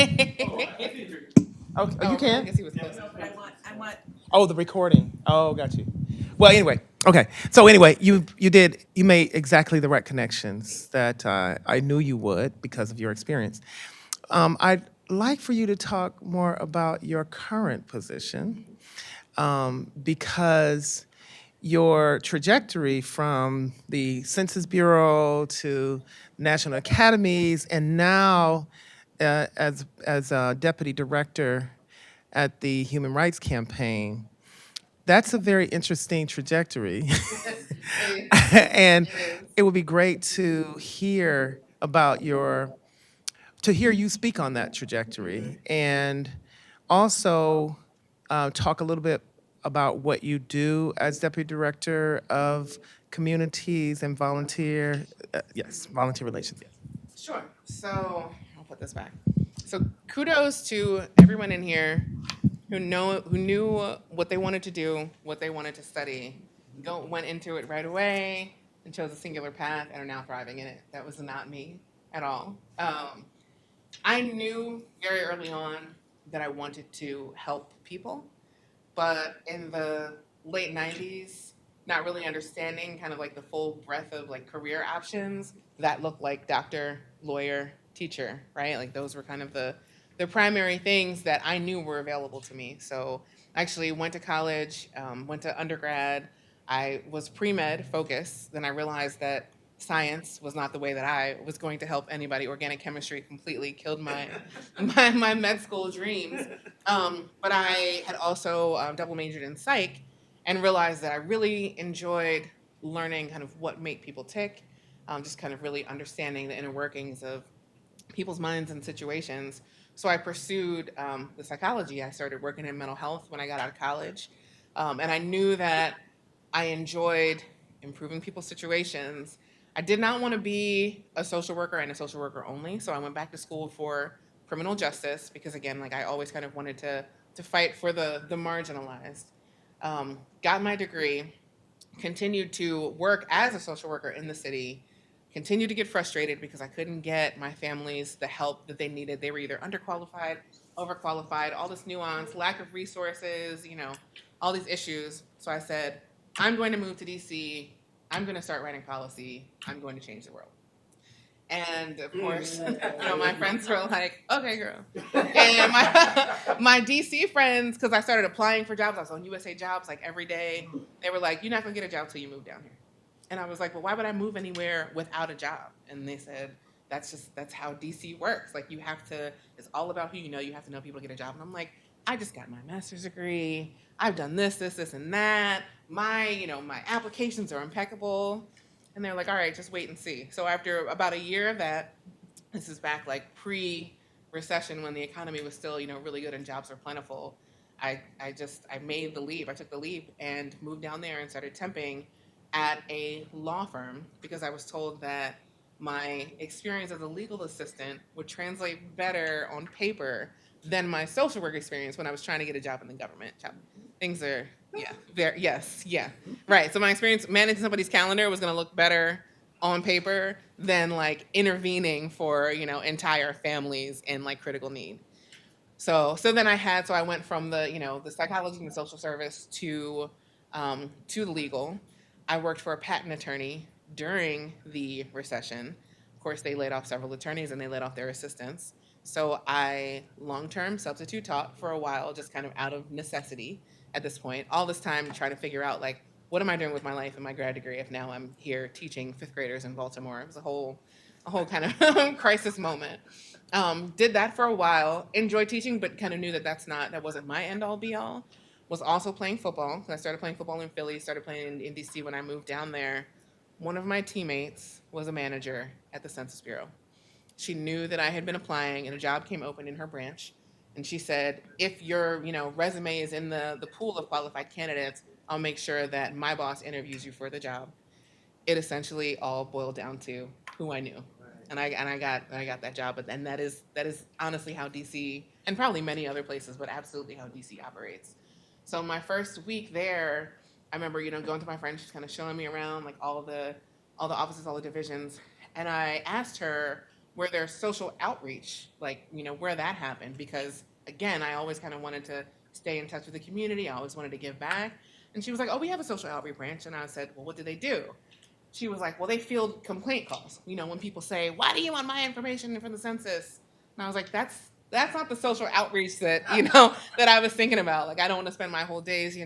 Oh, I can hear you. Okay, Oh, you can. I guess he was close. No, but I want. Oh, the recording. Oh, got you. Well, anyway, okay. So anyway, you made exactly the right connections that I knew you would because of your experience. I'd like for you to talk more about your current position because your trajectory from the Census Bureau to National Academies and now as deputy director at the Human Rights Campaign, that's a very interesting trajectory. And it would be great to hear about to hear you speak on that trajectory and also talk a little bit about what you do as deputy director of communities and volunteer relations. Yes. Sure. So I'll put this back. So kudos to everyone in here who knew what they wanted to do, what they wanted to study, went into it right away and chose a singular path and are now thriving in it. That was not me at all. I knew very early on that I wanted to help people, but in the late 90s, not really understanding kind of like the full breadth of like career options that looked like doctor, lawyer, teacher, right? Like those were kind of the primary things that I knew were available to me. So I actually went to college, went to undergrad. I was pre-med focused. Then I realized that science was not the way that I was going to help anybody. Organic chemistry completely killed my med school dreams. But I had also double majored in psych and realized that I really enjoyed learning kind of what made people tick, just kind of really understanding the inner workings of people's minds and situations. So I pursued the psychology. I started working in mental health when I got out of college. And I knew that I enjoyed improving people's situations. I did not want to be a social worker and a social worker only. So I went back to school for criminal justice because, again, like I always kind of wanted to fight for the marginalized. Got my degree, continued to work as a social worker in the city, continued to get frustrated because I couldn't get my families the help that they needed. They were either underqualified, overqualified, all this nuance, lack of resources, all these issues. So I said, I'm going to move to DC. I'm going to start writing policy. I'm going to change the world. And of course, my friends were like, okay, girl. And my DC friends, because I started applying for jobs, I was on USA Jobs like every day. They were like, you're not going to get a job till you move down here. And I was like, well, why would I move anywhere without a job? And they said, that's how DC works. Like it's all about who you know. You have to know people to get a job. And I'm like, I just got my master's degree. I've done this, and that. My applications are impeccable. And they're like, all right, just wait and see. So after about a year of that, this is back like pre-recession when the economy was still, really good and jobs were plentiful. I made the leap. I took the leap and moved down there and started temping at a law firm because I was told that my experience as a legal assistant would translate better on paper than my social work experience when I was trying to get a job in the government. Things are, right. So my experience managing somebody's calendar was going to look better on paper than like intervening for, entire families in like critical need. So then I went from the psychology and the social service to the legal. I worked for a patent attorney during the recession. Of course, they laid off several attorneys and they laid off their assistants. So I long-term substitute taught for a while, just kind of out of necessity at this point. All this time trying to figure out, like, what am I doing with my life and my grad degree if now I'm here teaching fifth graders in Baltimore? It was a whole kind of crisis moment. Did that for a while, enjoyed teaching, but kind of knew that wasn't my end all be all. Was also playing football. I started playing football in Philly, started playing in DC when I moved down there. One of my teammates was a manager at the Census Bureau. She knew that I had been applying and a job came open in her branch. And she said, if your resume is in the pool of qualified candidates, I'll make sure that my boss interviews you for the job. It essentially all boiled down to who I knew. And I got that job, and that is honestly how DC, and probably many other places, but absolutely how DC operates. So my first week there, I remember going to my friend, she's kind of showing me around like all the offices, all the divisions, and I asked her where there's social outreach, like where that happened, because again, I always kind of wanted to stay in touch with the community. I always wanted to give back, and she was like, "Oh, we have a social outreach branch," and I said, "Well, what do they do?" She was like, well, they field complaint calls. When people say, why do you want my information from the census? And I was like, that's not the social outreach that, that I was thinking about. Like, I don't want to spend my whole days,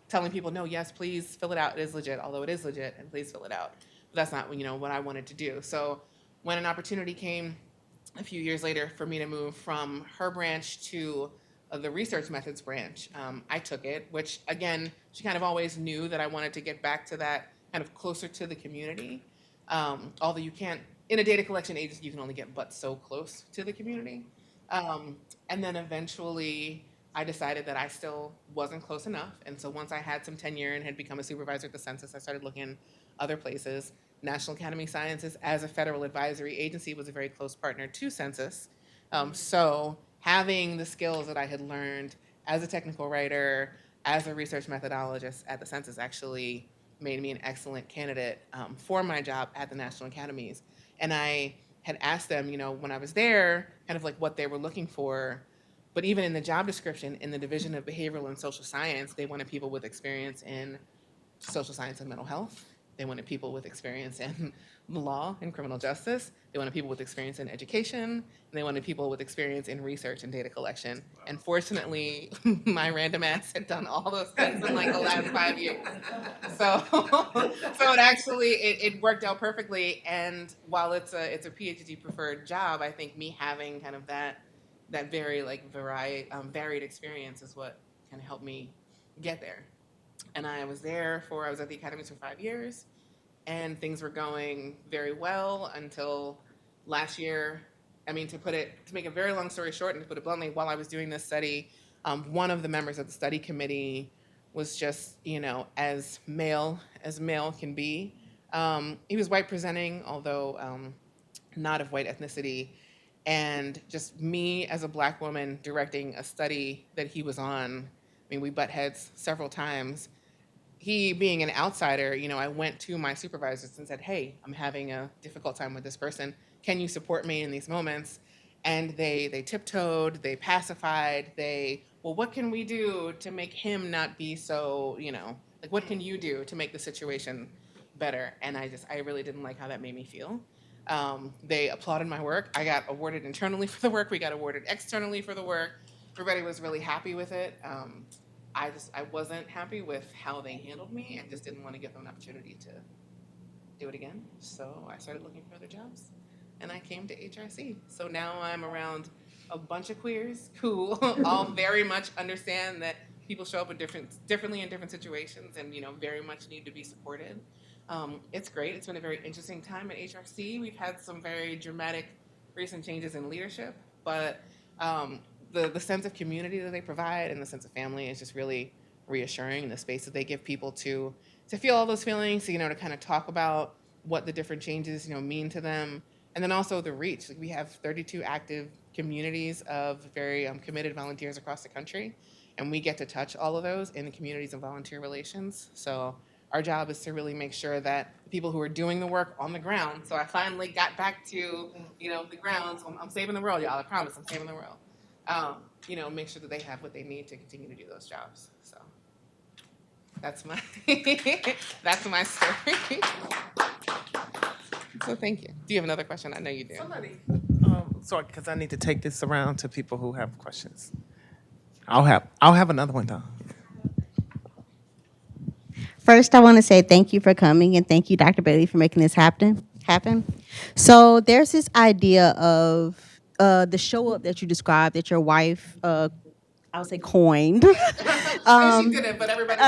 telling people, no, yes, please fill it out. It is legit, although it is legit, and please fill it out. But that's not, what I wanted to do. So when an opportunity came a few years later for me to move from her branch to the research methods branch, I took it, which, again, she kind of always knew that I wanted to get back to that kind of closer to the community. Although you can't, in a data collection agency, you can only get but so close to the community. And then eventually I decided that I still wasn't close enough. And so once I had some tenure and had become a supervisor at the census, I started looking other places. National Academy of Sciences, as a federal advisory agency, was a very close partner to census. So having the skills that I had learned as a technical writer, as a research methodologist at the census actually made me an excellent candidate for my job at the National Academies. And I had asked them, when I was there, kind of like what they were looking for. But even in the job description, in the Division of Behavioral and Social Science, they wanted people with experience in social science and mental health. They wanted people with experience in law and criminal justice. They wanted people with experience in education. And they wanted people with experience in research and data collection. And fortunately, my random ass had done all those things in like the last 5 years. So it actually, it worked out perfectly. And while it's a PhD preferred job, I think me having kind of that very like varied experience is what kind of helped me get there. And I was at the Academies for 5 years, and things were going very well until last year. I mean, to make a very long story short and to put it bluntly, while I was doing this study, one of the members of the study committee was just, as male can be. He was white presenting, although not of white ethnicity. And just me as a Black woman directing a study that he was on, I mean, we butt heads several times. He being an outsider, I went to my supervisors and said, hey, I'm having a difficult time with this person. Can you support me in these moments? And they tiptoed, they pacified, well, what can we do to make him not be so, like, what can you do to make the situation better? And I really didn't like how that made me feel. They applauded my work. I got awarded internally for the work. We got awarded externally for the work. Everybody was really happy with it. I wasn't happy with how they handled me and just didn't want to give them an opportunity to do it again. So I started looking for other jobs, and I came to HRC. So now I'm around a bunch of queers who all very much understand that people show up differently in different situations and, very much need to be supported. It's great. It's been a very interesting time at HRC. We've had some very dramatic recent changes in leadership, but the sense of community that they provide and the sense of family is just really reassuring. And the space that they give people to feel all those feelings, to kind of talk about what the different changes, mean to them. And then also the reach. Like, we have 32 active communities of very committed volunteers across the country, and we get to touch all of those in the communities and volunteer relations. So our job is to really make sure that the people who are doing the work on the ground, so I finally got back to, the grounds. I'm saving the world, y'all, I promise, I'm saving the world. make sure that they have what they need to continue to do those jobs. So that's my that's my story. So thank you. Do you have another question? I know you do. Sorry, because I need to take this around to people who have questions. I'll have another one though. First, I want to say thank you for coming and thank you, Dr. Bailey, for making this happen. So there's this idea of the show up that you described that your wife, I would say, coined. She did it, but everybody.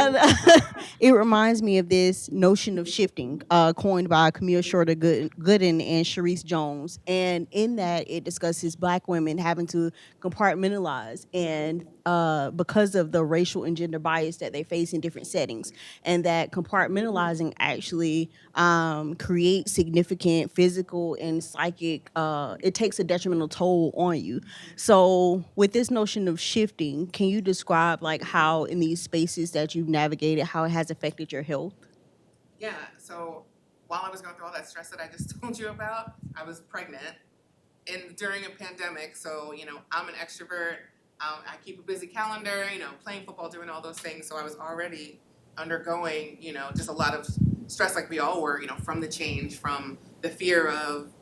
It reminds me of this notion of shifting, coined by Camille Shorter Gooden and Sharice Jones. And in that, it discusses Black women having to compartmentalize and because of the racial and gender bias that they face in different settings, and that compartmentalizing actually creates significant physical and psychic, it takes a detrimental toll on you. So with this notion of shifting, can you describe like how in these spaces that you've navigated, how it has affected your health? Yeah, so while I was going through all that stress that I just told you about, I was pregnant during a pandemic. So, I'm an extrovert. I keep a busy calendar, playing football, doing all those things. So I was already undergoing, just a lot of stress like we all were, from the change, from the fear of,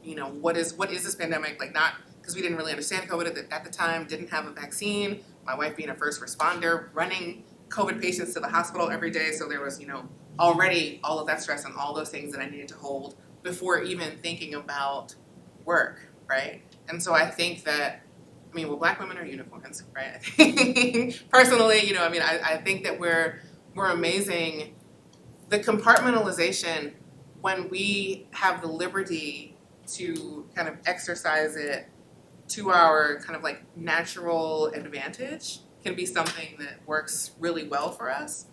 what is this pandemic? Like, not because we didn't really understand COVID at the time, didn't have a vaccine. My wife being a first responder, running COVID patients to the hospital every day. So there was, already all of that stress and all those things that I needed to hold before even thinking about work, right? And so I think that, Black women are unicorns, right? Personally, I think that we're amazing. The compartmentalization, when we have the liberty to kind of exercise it to our kind of like natural advantage, can be something that works really well for us.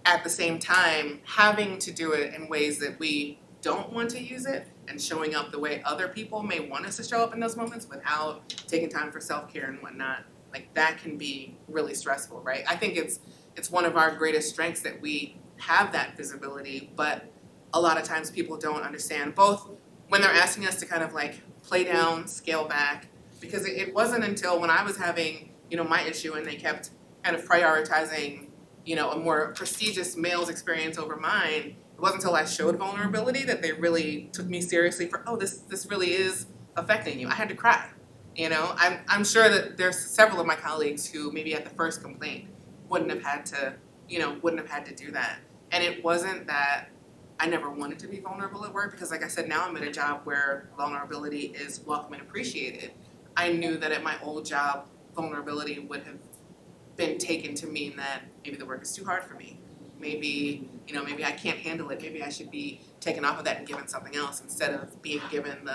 At the same time, having to do it in ways that we don't want to use it and showing up the way other people may want us to show up in those moments without taking time for self-care and whatnot, like that can be really stressful, right? I think it's one of our greatest strengths that we have that visibility, but a lot of times people don't understand, both when they're asking us to kind of like play down, scale back, because it wasn't until when I was having, my issue and they kept kind of prioritizing, a more prestigious male's experience over mine. It wasn't until I showed vulnerability that they really took me seriously for, this really is affecting you. I had to cry. I'm sure that there's several of my colleagues who maybe at the first complaint wouldn't have had to do that. And it wasn't that I never wanted to be vulnerable at work, because like I said, now I'm at a job where vulnerability is welcome and appreciated. I knew that at my old job, vulnerability would have been taken to mean that maybe the work is too hard for me. Maybe I can't handle it. Maybe I should be taken off of that and given something else instead of being given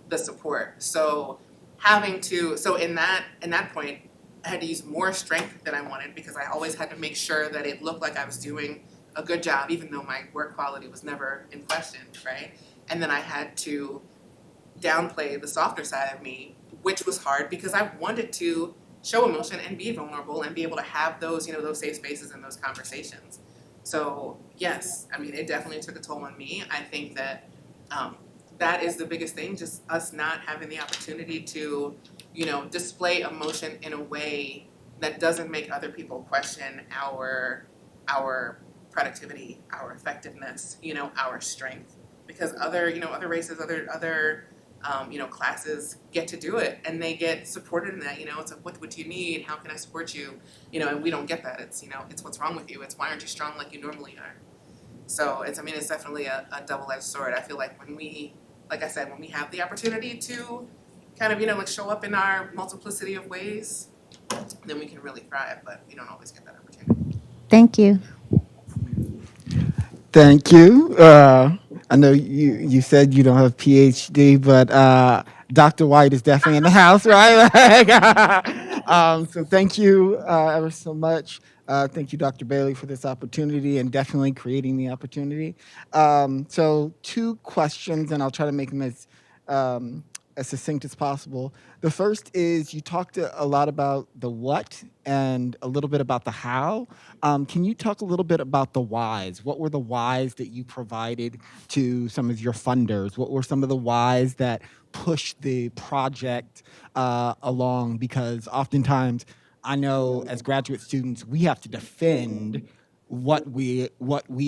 the support. So in that point, I had to use more strength than I wanted, because I always had to make sure that it looked like I was doing a good job, even though my work quality was never in question, right? And then I had to downplay the softer side of me, which was hard because I wanted to show emotion and be vulnerable and be able to have those, those safe spaces and those conversations. So yes, it definitely took a toll on me. I think that that is the biggest thing, just us not having the opportunity to, display emotion in a way that doesn't make other people question our productivity, our effectiveness, our strength. Because other races, other classes get to do it and they get supported in that, it's like, what do you need? How can I support you? And we don't get that. It's, it's what's wrong with you. It's why aren't you strong like you normally are? So it's definitely a double-edged sword. I feel like when we have the opportunity to kind of, show up in our multiplicity of ways, then we can really thrive, but we don't always get that opportunity. Thank you. Thank you. I know you said you don't have a PhD, but Dr. White is definitely in the house, right? So thank you ever so much. Thank you, Dr. Bailey, for this opportunity and definitely creating the opportunity. So 2 questions, and I'll try to make them as as succinct as possible. The first is you talked a lot about the what and a little bit about the how. Can you talk a little bit about the whys? What were the whys that you provided to some of your funders? What were some of the whys that pushed the project along? Because oftentimes, I know as graduate students, we have to defend what we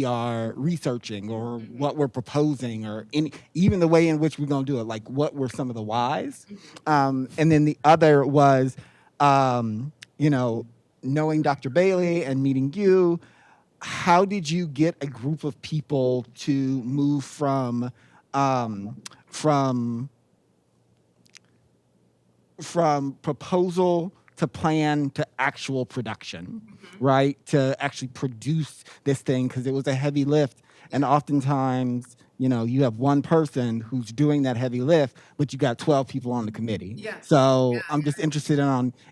are researching or what we're proposing or even the way in which we're going to do it. Like, what were some of the whys? And then the other was, you know, knowing Dr. Bailey and meeting you. How did you get a group of people to move from proposal to plan to actual production, right? To actually produce this thing, because it was a heavy lift. And oftentimes, you know, you have one person who's doing that heavy lift, but you got 12 people on the committee. Yeah. So I'm just interested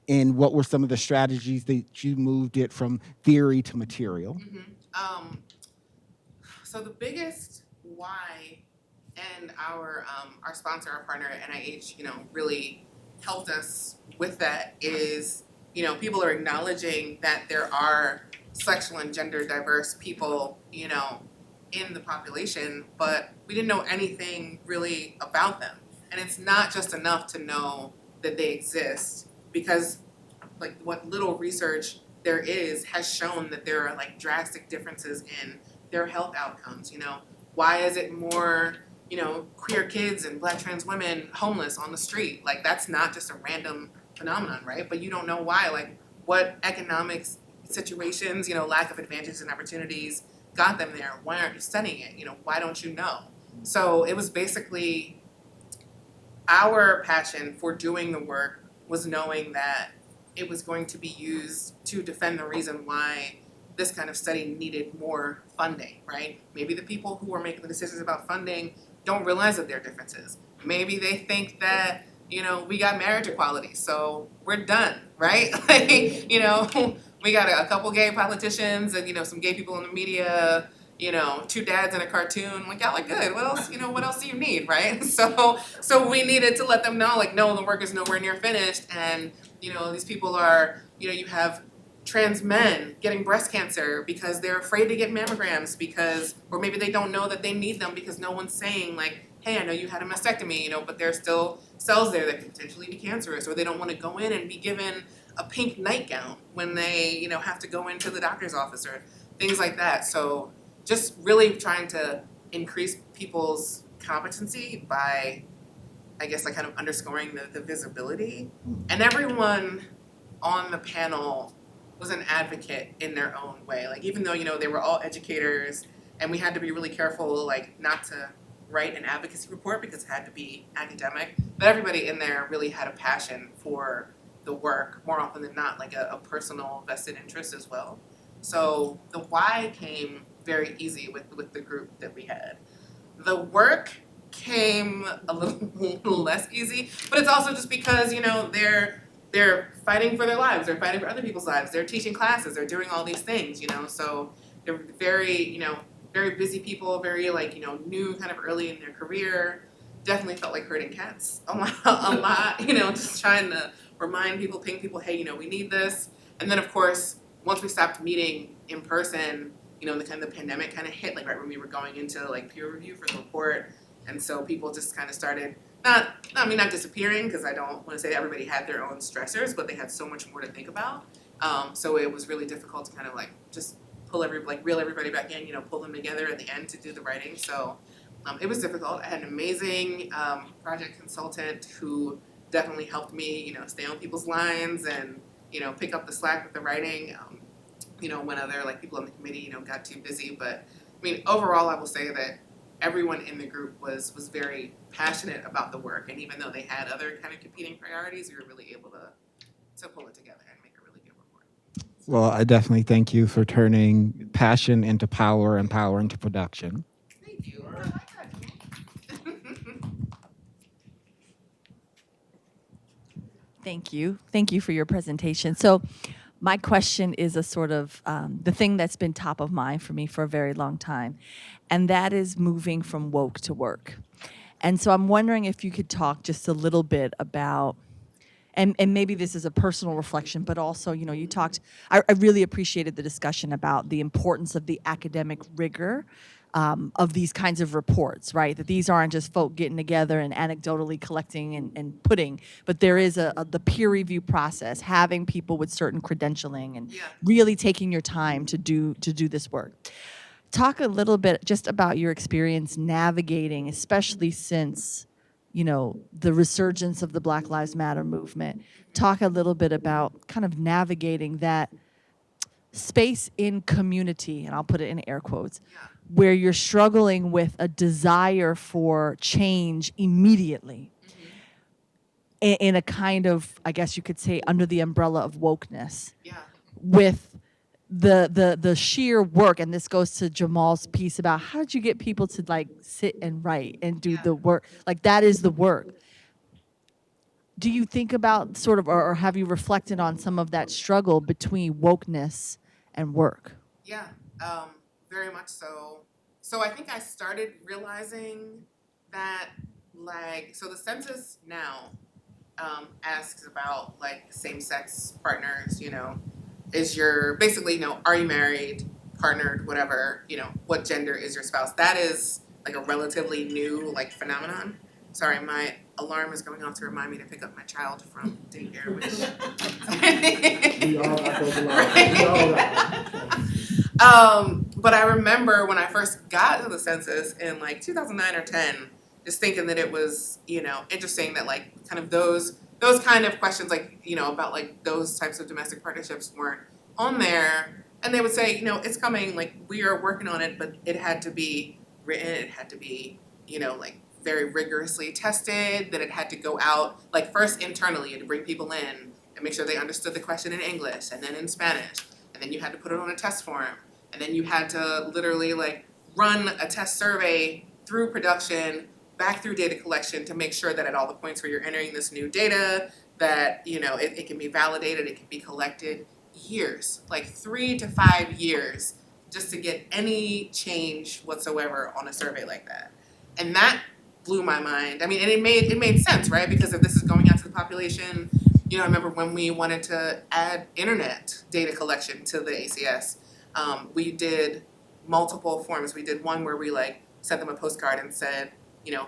in what were some of the strategies that you moved it from theory to material. So the biggest why, and our sponsor, our partner at NIH, you know, really helped us with that is, you know, people are acknowledging that there are sexual and gender diverse people, you know, in the population, but we didn't know anything really about them. And it's not just enough to know that they exist, because like what little research there is has shown that there are like drastic differences in their health outcomes. You know, why is it more, you know, queer kids and Black trans women homeless on the street? Like, that's not just a random phenomenon, right? But you don't know why. Like, what economic situations, you know, lack of advantages and opportunities got them there? Why aren't you studying it? You know, why don't you know? So it was basically our passion for doing the work was knowing that it was going to be used to defend the reason why this kind of study needed more funding, right? Maybe the people who are making the decisions about funding don't realize that there are differences. Maybe they think that, you know, we got marriage equality, so we're done, right? Like, you know, we got a couple gay politicians and, you know, some gay people in the media, you know, 2 dads in a cartoon. Like, y'all are good. What else, you know, what else do you need, right? So we needed to let them know, like, no, the work is nowhere near finished. And, you know, these people are, you know, you have trans men getting breast cancer because they're afraid to get mammograms because, or maybe they don't know that they need them because no one's saying, like, hey, I know you had a mastectomy, you know, but there's still cells there that could potentially be cancerous, or they don't want to go in and be given a pink nightgown when they, you know, have to go into the doctor's office or things like that. So just really trying to increase people's competency by, I guess, like kind of underscoring the visibility. And everyone on the panel was an advocate in their own way. Like, even though, you know, they were all educators and we had to be really careful, like, not to write an advocacy report because it had to be academic, but everybody in there really had a passion for the work, more often than not, like a personal vested interest as well. So the why came very easy with the group that we had. The work came a little less easy, but it's also just because, you know, they're fighting for their lives, they're fighting for other people's lives, they're teaching classes, they're doing all these things, you know, so they're very, you know, very busy people, very, like, you know, new kind of early in their career. Definitely felt like herding cats a lot, you know, just trying to remind people, ping people, hey, you know, we need this. And then, of course, once we stopped meeting in person, you know, the pandemic kind of hit, like right when we were going into like peer review for the report. And so people just kind of started, not disappearing, because I don't want to say everybody had their own stressors, but they had so much more to think about. So it was really difficult to kind of like just reel everybody back in, you know, pull them together at the end to do the writing. So it was difficult. I had an amazing project consultant who definitely helped me, you know, stay on people's lines and, you know, pick up the slack with the writing, you know, when other like people on the committee, you know, got too busy. But I mean, overall, I will say that everyone in the group was very passionate about the work. And even though they had other kind of competing priorities, we were really able to pull it together and make a really good report. Well, I definitely thank you for turning passion into power and power into production. Thank you. Thank you. Thank you for your presentation. So my question is a sort of the thing that's been top of mind for me for a very long time, and that is moving from woke to work. And so I'm wondering if you could talk just a little bit about, and maybe this is a personal reflection, but also, you talked, I really appreciated the discussion about the importance of the academic rigor of these kinds of reports, right? That these aren't just folk getting together and anecdotally collecting and putting, but there is the peer review process, having people with certain credentialing and really taking your time to do this work. Talk a little bit just about your experience navigating, especially since, the resurgence of the Black Lives Matter movement. Talk a little bit about kind of navigating that space in community, and I'll put it in air quotes, where you're struggling with a desire for change immediately in a kind of, I guess you could say, under the umbrella of wokeness, with the sheer work, and this goes to Jamal's piece about how did you get people to like sit and write and do the work? Like that is the work. Do you think about sort of, or have you reflected on some of that struggle between wokeness and work? Yeah, very much so. So I think I started realizing that, like, so the census now asks about like same-sex partners, is your, basically, are you married, partnered, whatever, what gender is your spouse? That is like a relatively new like phenomenon. Sorry, my alarm is going off to remind me to pick up my child from daycare, which We all got those alarms. We all got but I remember when I first got to the census in like 2009 or 10, just thinking that it was, interesting that like kind of those kind of questions, like, about like those types of domestic partnerships weren't on there. And they would say, it's coming, like we are working on it, but it had to be written, it had to be, like very rigorously tested, that it had to go out, like first internally to bring people in and make sure they understood the question in English and then in Spanish. And then you had to put it on a test form. And then you had to literally like run a test survey through production, back through data collection to make sure that at all the points where you're entering this new data, that, it can be validated, it can be collected. Years, like 3 to 5 years, just to get any change whatsoever on a survey like that. And that blew my mind. I mean, and it made sense, right? Because if this is going out to the population, I remember when we wanted to add internet data collection to the ACS, we did multiple forms. We did one where we like sent them a postcard and said,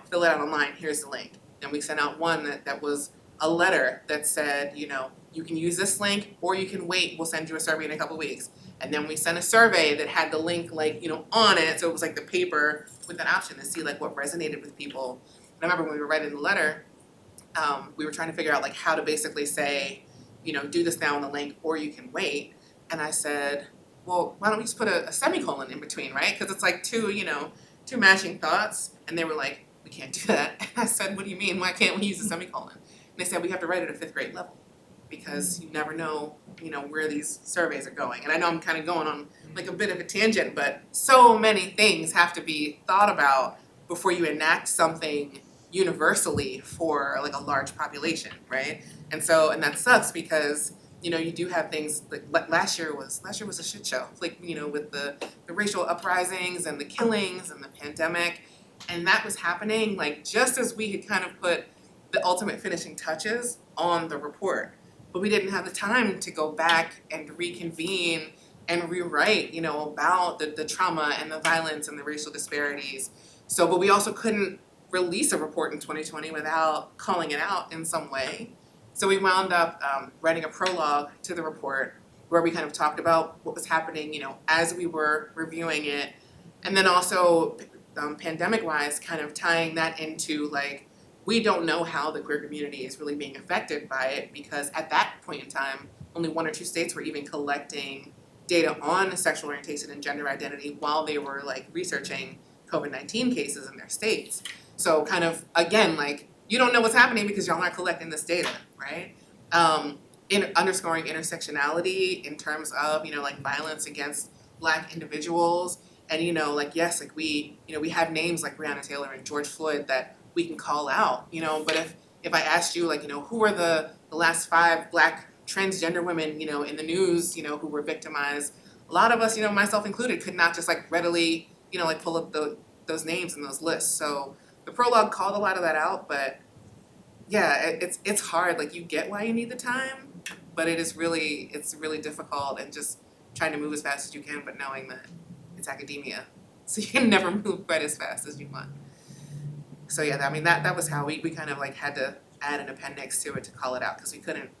fill it out online, here's the link. And we sent out one that was a letter that said, you can use this link or you can wait, we'll send you a survey in a couple weeks. And then we sent a survey that had the link like, on it, so it was like the paper with an option to see like what resonated with people. And I remember when we were writing the letter, we were trying to figure out like how to basically say, do this now on the link or you can wait. And I said, well, why don't we just put a semicolon in between, right? Because it's like two matching thoughts. And they were like, we can't do that. And I said, what do you mean? Why can't we use a semicolon? And they said, we have to write it at 5th grade level because you never know, where these surveys are going. And I know I'm kind of going on like a bit of a tangent, but so many things have to be thought about before you enact something universally for like a large population, right? And that sucks because, you do have things like last year was a shit show, like, with the racial uprisings and the killings and the pandemic. And that was happening like just as we had kind of put the ultimate finishing touches on the report. But we didn't have the time to go back and reconvene and rewrite, about the trauma and the violence and the racial disparities. So, but we also couldn't release a report in 2020 without calling it out in some way. So we wound up writing a prologue to the report where we kind of talked about what was happening, as we were reviewing it. And then also pandemic-wise, kind of tying that into like, we don't know how the queer community is really being affected by it because at that point in time, only 1 or 2 states were even collecting data on sexual orientation and gender identity while they were like researching COVID-19 cases in their states. So kind of, again, like, you don't know what's happening because y'all aren't collecting this data, right? In underscoring intersectionality in terms of, like violence against Black individuals. And, like, yes, like we have names like Breonna Taylor and George Floyd that we can call out, but if I asked you, like, who are the last 5 Black transgender women, in the news, who were victimized, a lot of us, myself included, could not just like readily, like pull up those names and those lists. So the prologue called a lot of that out, but yeah, it's hard. Like, you get why you need the time, but it's really difficult, and just trying to move as fast as you can, but knowing that it's academia, so you can never move quite as fast as you want. So yeah, I mean, that was how we kind of like had to add an appendix to it to call it out, because we couldn't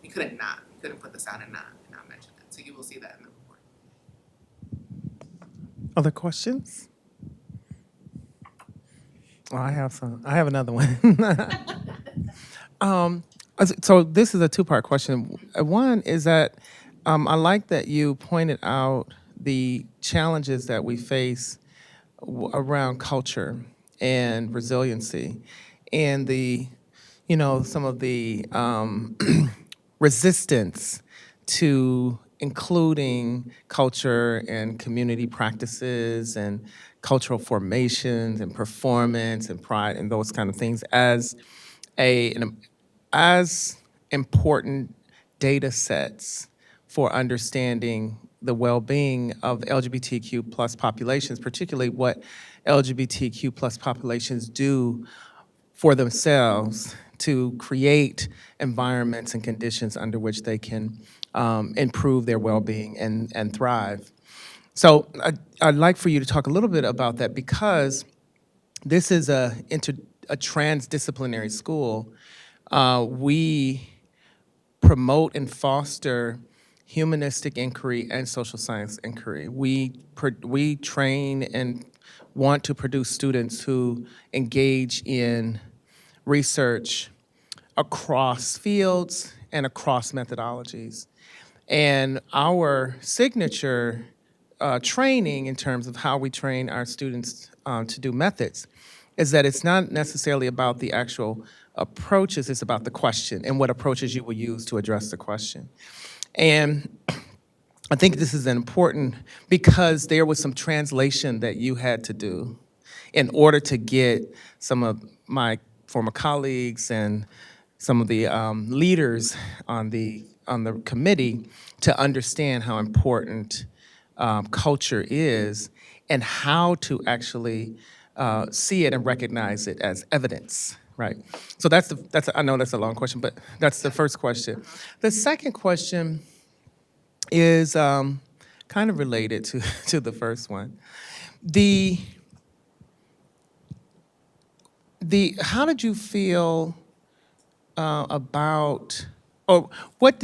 put this out and not mention it. So you will see that in the report. Other questions? Oh, I have another one. So this is a two-part question. One is that I like that you pointed out the challenges that we face around culture and resiliency, and some of the resistance to including culture and community practices and cultural formations and performance and pride and those kind of things as as important data sets for understanding the well-being of LGBTQ plus populations, particularly what LGBTQ plus populations do for themselves to create environments and conditions under which they can improve their well-being and thrive. So I'd like for you to talk a little bit about that, because this is a transdisciplinary school. We promote and foster humanistic inquiry and social science inquiry. We train and want to produce students who engage in research across fields and across methodologies. And our signature training, in terms of how we train our students to do methods, is that it's not necessarily about the actual approaches, it's about the question and what approaches you will use to address the question. And I think this is important because there was some translation that you had to do in order to get some of my former colleagues and some of the leaders on the committee to understand how important culture is and how to actually see it and recognize it as evidence, right? So I know that's a long question, but that's the first question. The second question is kind of related to the first one. How did you feel about, or what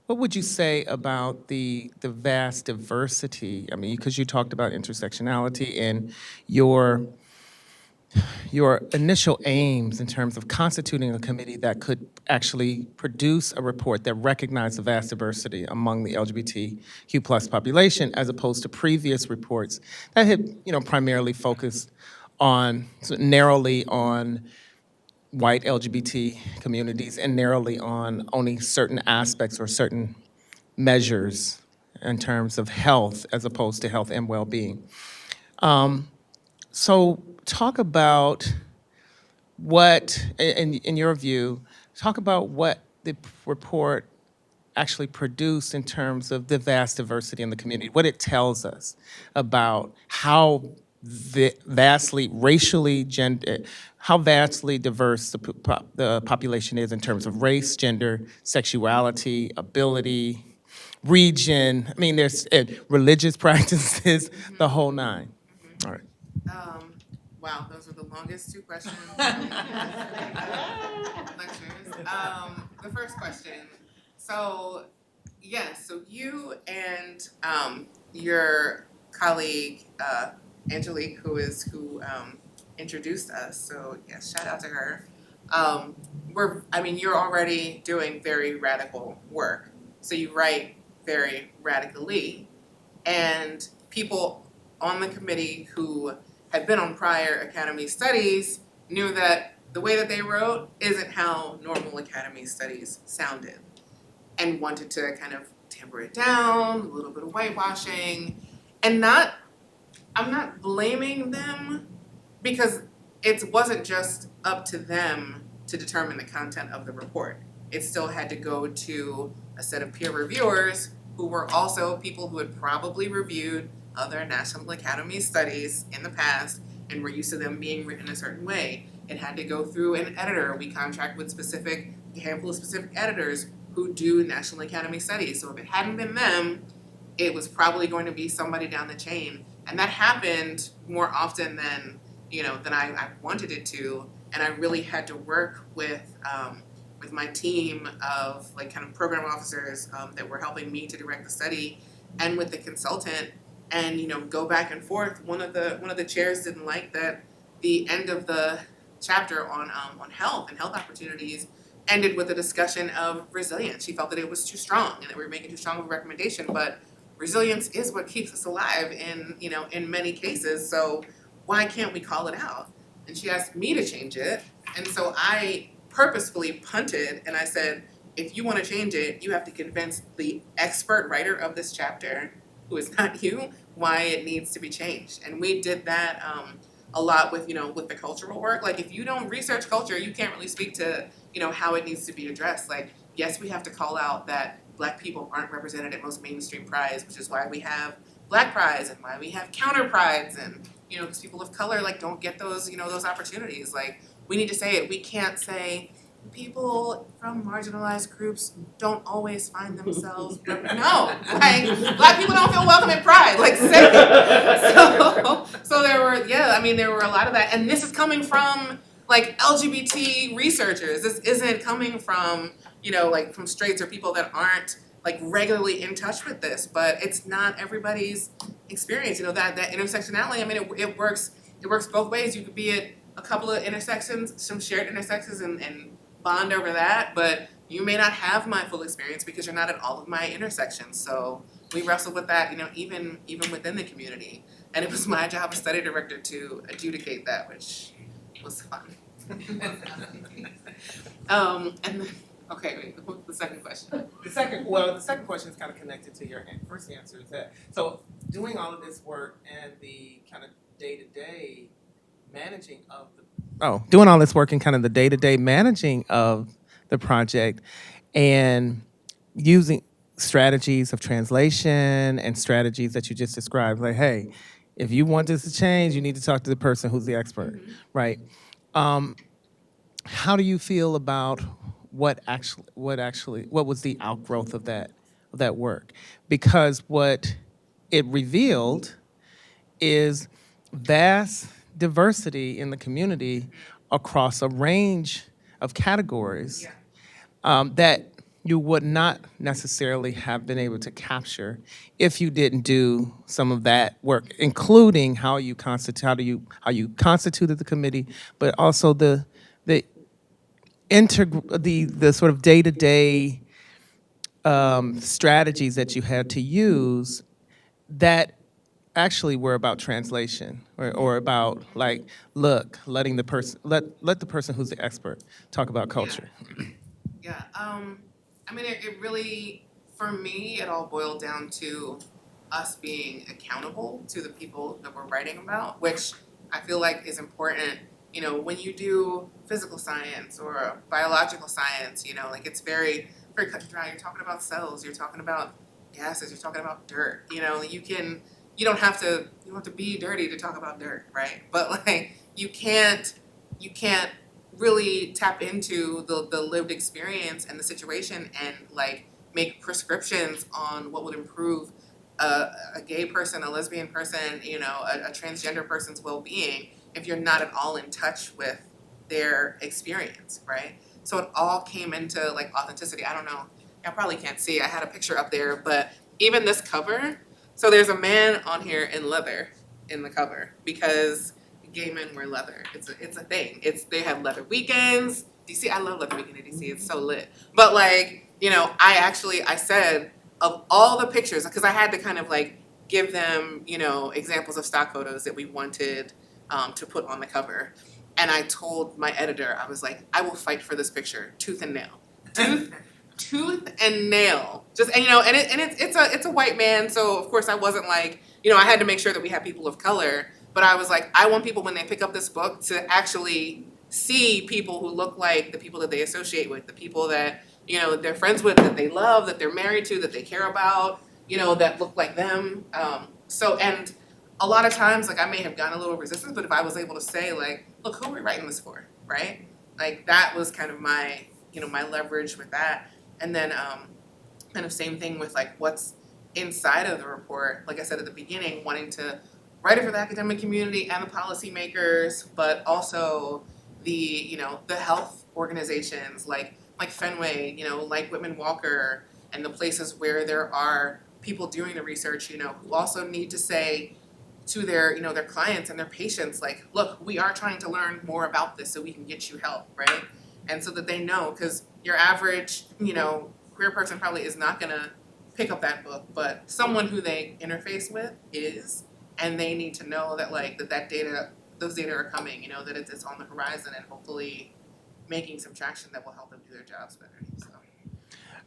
would you say about the vast diversity? I mean, because you talked about intersectionality and your initial aims in terms of constituting a committee that could actually produce a report that recognized the vast diversity among the LGBTQ plus population, as opposed to previous reports that had, primarily focused narrowly on white LGBT communities and narrowly on only certain aspects or certain measures in terms of health, as opposed to health and well-being. So talk about what, in your view, talk about what the report actually produced in terms of the vast diversity in the community, what it tells us about how vastly racially how vastly diverse the population is in terms of race, gender, sexuality, ability, region. I mean, there's religious practices, the whole nine. All right. Wow, those are the longest two questions. Lectures. The first question. So, yes, so you and your colleague Angelique, who introduced us. So yes, shout out to her. You're already doing very radical work. So you write very radically, and people on the committee who had been on prior academy studies knew that the way that they wrote isn't how normal academy studies sounded, and wanted to kind of temper it down, a little bit of whitewashing, and I'm not blaming them, because it wasn't just up to them to determine the content of the report. It still had to go to a set of peer reviewers who were also people who had probably reviewed other National Academy studies in the past and we're used to them being written a certain way. It had to go through an editor. We contract with a handful of specific editors who do National Academy studies. So if it hadn't been them, it was probably going to be somebody down the chain. And that happened more often than, than I wanted it to. And I really had to work with my team of like kind of program officers that were helping me to direct the study, and with the consultant, and go back and forth. One of the chairs didn't like that the end of the chapter on health and health opportunities ended with a discussion of resilience. She felt that it was too strong and that we were making too strong of a recommendation, but resilience is what keeps us alive in many cases. So why can't we call it out? And she asked me to change it, and so I purposefully punted and I said, if you want to change it, you have to convince the expert writer of this chapter, who is not you, why it needs to be changed. And we did that a lot with with the cultural work. Like, if you don't research culture, you can't really speak to how it needs to be addressed. Like, yes, we have to call out that Black people aren't represented at most mainstream prides, which is why we have Black prides and why we have counter prides, and because people of color don't get those those opportunities. Like, we need to say it. We can't say people from marginalized groups don't always find themselves. No, like, Black people don't feel welcome at Pride. Like, say it. So there were a lot of that, and this is coming from like LGBT researchers. This isn't coming from from straights or people that aren't like regularly in touch with this. But it's not everybody's experience. That intersectionality. I mean, it works. It works both ways. You could be at a couple of intersections, some shared intersections, and bond over that, but you may not have my full experience because you're not at all of my intersections. So we wrestled with that, even within the community. And it was my job as study director to adjudicate that, which was fun. And then, okay, wait, what's the second question? The second question is kind of connected to your first answer. Is that so? Doing all of this work and the kind of day-to-day managing of doing all this work and kind of the day-to-day managing of the project, and using strategies of translation and strategies that you just described. Like, hey, if you want this to change, you need to talk to the person who's the expert, right? How do you feel about what was the outgrowth of that work? Because what it revealed is vast diversity in the community across a range of categories that you would not necessarily have been able to capture if you didn't do some of that work, including how you constituted the committee, but also the sort of day-to-day strategies that you had to use that actually were about translation or about like, look, letting the person let the person who's the expert talk about culture. Yeah. I mean, it really, for me, it all boiled down to us being accountable to the people that we're writing about, which I feel like is important. When you do physical science or biological science, like, it's very, very cut and dry. You're talking about cells, you're talking about gases, you're talking about dirt. You don't have to be dirty to talk about dirt, right? But like, you can't really tap into the lived experience and the situation and like make prescriptions on what would improve a gay person, a lesbian person, a transgender person's well-being if you're not at all in touch with their experience, right? So it all came into like authenticity. I don't know, I probably can't see. I had a picture up there, but even this cover. So there's a man on here in leather in the cover I gay men wear leather. It's a thing. They have leather weekends. DC, I love leather weekend in DC. It's so lit. But like, I said, of all the pictures, because I had to kind of like give them, examples of stock photos that we wanted to put on the cover. And I told my editor, I was like, I will fight for this picture tooth and nail. Tooth and nail. Just, and it's a white man, so of course I wasn't like, I had to make sure that we had people of color, but I was like, I want people when they pick up this book to actually see people who look like the people that they associate with, the people that, they're friends with, that they love, that they're married to, that they care about, that look like them. And a lot of times, like, I may have gotten a little resistance, but if I was able to say, like, look, who are we writing this for, right? Like, that was kind of my, my leverage with that. And then kind of same thing with, like, what's inside of the report. Like I said at the beginning, wanting to write it for the academic community and the policymakers, but also the, the health organizations like Fenway, like Whitman Walker, and the places where there are people doing the research, who also need to say to their, their clients and their patients, like, look, we are trying to learn more about this so we can get you help, right? And so that they know, because your average, queer person probably is not gonna pick up that book, but someone who they interface with is, and they need to know that, like, that data, those data are coming, that it's on the horizon, and hopefully making some traction that will help them do their jobs better. So.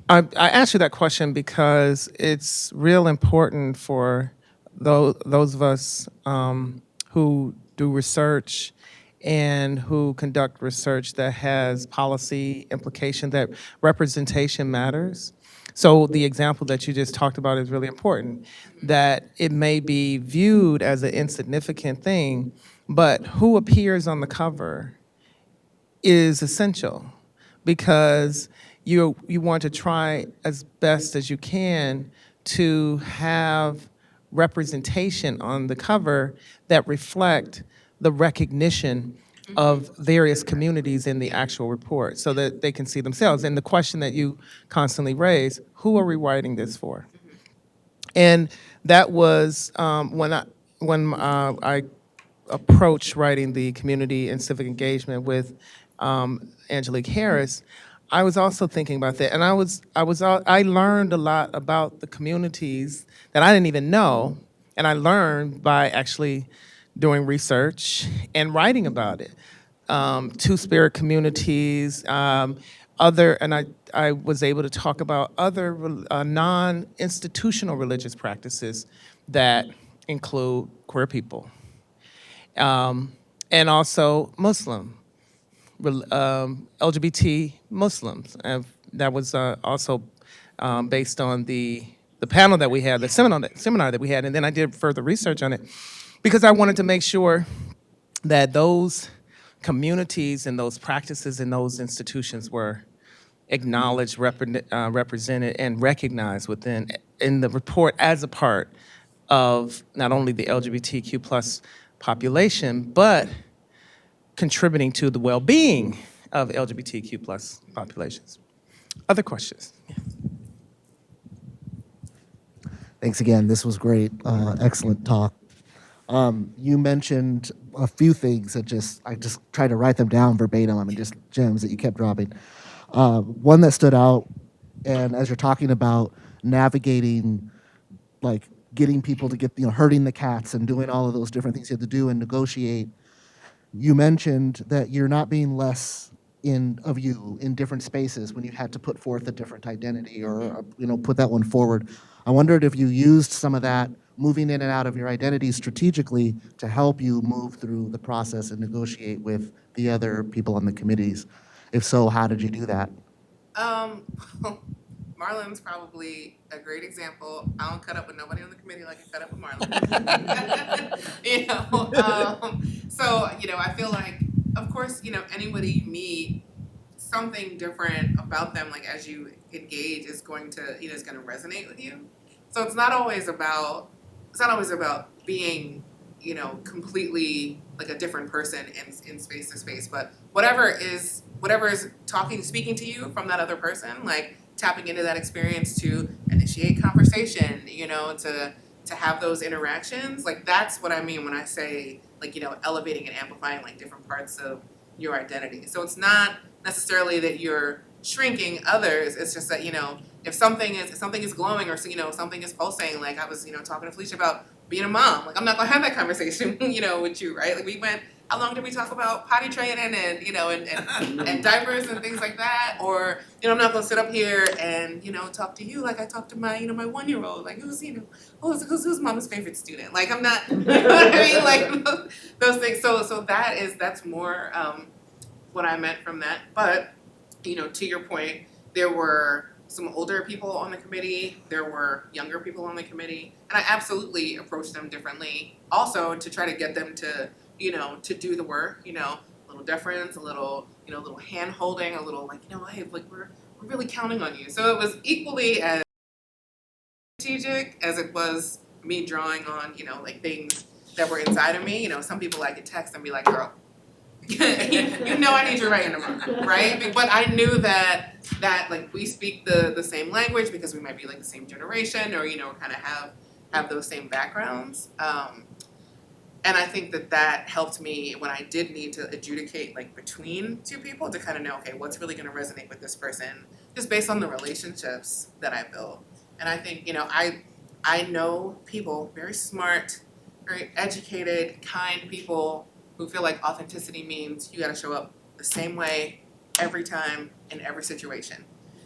I asked you that question because it's real important for those of us who do research and who conduct research that has policy implication, that representation matters. So the example that you just talked about is really important, that it may be viewed as an insignificant thing, but who appears on the cover is essential, because you want to try as best as you can to have representation on the cover that reflect the recognition of various communities in the actual report, so that they can see themselves. And the question that you constantly raise, who are we writing this for? And that was when I approached writing the community and civic engagement with Angelique Harris. I was also thinking about that, and I learned a lot about the communities that I didn't even know, and I learned by actually doing research and writing about it. Two-spirit communities, and I was able to talk about other non-institutional religious practices that include queer people, and also Muslim. LGBT Muslims. That was also based on the panel that we had, the seminar that we had, and then I did further research on it because I wanted to make sure that those communities and those practices and those institutions were acknowledged, represented, and recognized in the report as a part of not only the LGBTQ plus population, but contributing to the well-being of LGBTQ plus populations. Other questions? Thanks again. This was great. Excellent talk. You mentioned a few things that I just tried to write them down verbatim. I mean, just gems that you kept dropping. One that stood out, and as you're talking about navigating, like getting people to get, herding the cats and doing all of those different things you have to do and negotiate, you mentioned that you're not being less of you in different spaces when you had to put forth a different identity or put that one forward. I wondered if you used some of that moving in and out of your identity strategically to help you move through the process and negotiate with the other people on the committees. If so, how did you do that? Marlon's probably a great example. I don't cut up with nobody on the committee like I cut up with Marlon. So, I feel like, of course, anybody you meet, something different about them, like as you engage, is going to, is going to resonate with you. So it's not always about being, completely like a different person in space to space, but whatever is speaking to you from that other person, like tapping into that experience to initiate conversation, to have those interactions. Like, that's what I mean when I say, like, elevating and amplifying like different parts of your identity. So it's not necessarily that you're shrinking others. It's just that, if something is glowing, or something is pulsing, like I was, talking to Felicia about being a mom. Like, I'm not gonna have that conversation, with you, right? Like, we went, how long did we talk about potty training and diapers and things like that? Or, I'm not gonna sit up here and, talk to you like I talk to my, my 1-year-old. Like, who's mama's favorite student? Like, I'm not, you know what I mean? Like, those things. So that's more what I meant from that. But, to your point, there were some older people on the committee, there were younger people on the committee, and I absolutely approached them differently. Also to try to get them to, to do the work, a little deference, a little, a little hand holding, a little like, hey, like we're really counting on you. So it was equally as strategic as it was me drawing on, like things that were inside of me. Some people I could text and be like, girl, I need you right in the room, right? But I knew that like we speak the same language because we might be like the same generation or, kind of have those same backgrounds. And I think that helped me when I did need to adjudicate like between two people to kind of know, okay, what's really going to resonate with this person just based on the relationships that I built. And I think, I know people, very smart, very educated, kind people who feel like authenticity means you gotta show up the same way every time in every situation.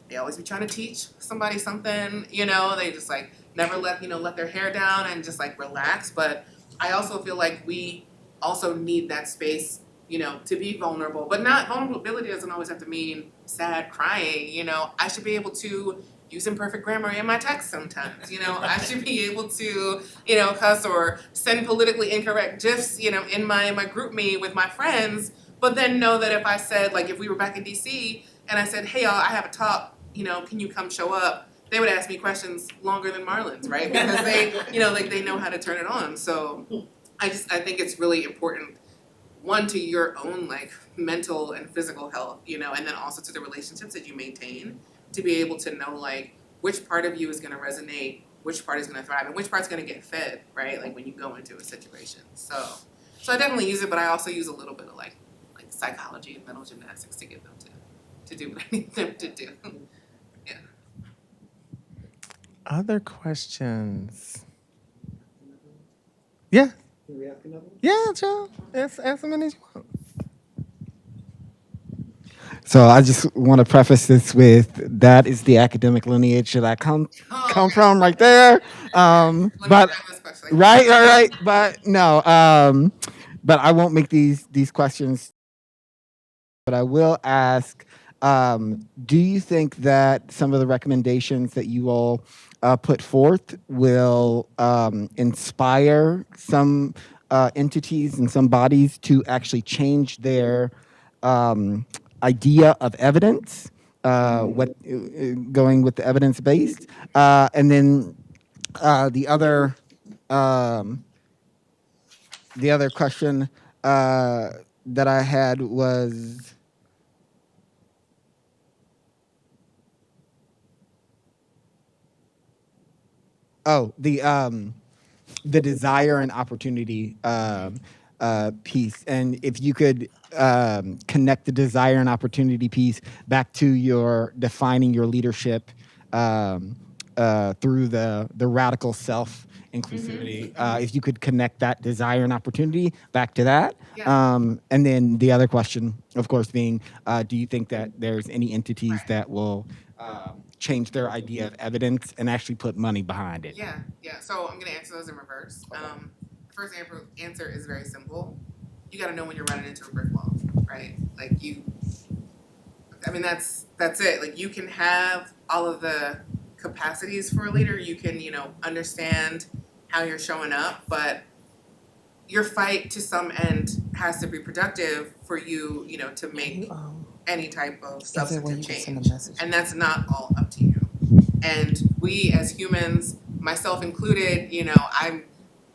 They always be trying to teach somebody something, they just like never let their hair down and just like relax. But I also feel like we also need that space, to be vulnerable. But vulnerability doesn't always have to mean sad crying, I should be able to use imperfect grammar in my text sometimes, I should be able to, cuss or send politically incorrect GIFs, in my group me with my friends, but then know that if I said, like if we were back in DC and I said, hey y'all, I have a talk, can you come show up? They would ask me questions longer than Marlon's, right? Because they, like they know how to turn it on. So I think it's really important, one, to your own like mental and physical health, and then also to the relationships that you maintain, to be able to know like which part of you is going to resonate, which part is going to thrive, and which part's going to get fed, right? Like when you go into a situation. So I definitely use it, but I also use a little bit of like psychology and mental gymnastics to get them to do what I need them to do. Yeah. Other questions? Yeah. Can we ask another one? Yeah, Joe. Ask as many as you want. So I just want to preface this with that is the academic lineage that I come from right there. Let me But grab this question. right. But no, but I won't make these questions. But I will ask, do you think that some of the recommendations that you all put forth will inspire some entities and some bodies to actually change their idea of evidence, going with the evidence based, and then the other question that I had was. Oh, the desire and opportunity piece, and if you could connect the desire and opportunity piece back to your defining your leadership through the radical self inclusivity. If you could connect that desire and opportunity back to that. Yeah. And then the other question, of course, being, do you think that there's any entities that will change their idea of evidence and actually put money behind it? Yeah. So I'm gonna answer those in reverse. The first answer is very simple. You gotta know when you're running into a brick wall, right? Like that's it. Like you can have all of the capacities for a leader. You can, understand how you're showing up, but your fight to some end has to be productive for you, to make any type of substantive change. And that's not all up to you. And we as humans, myself included, I'm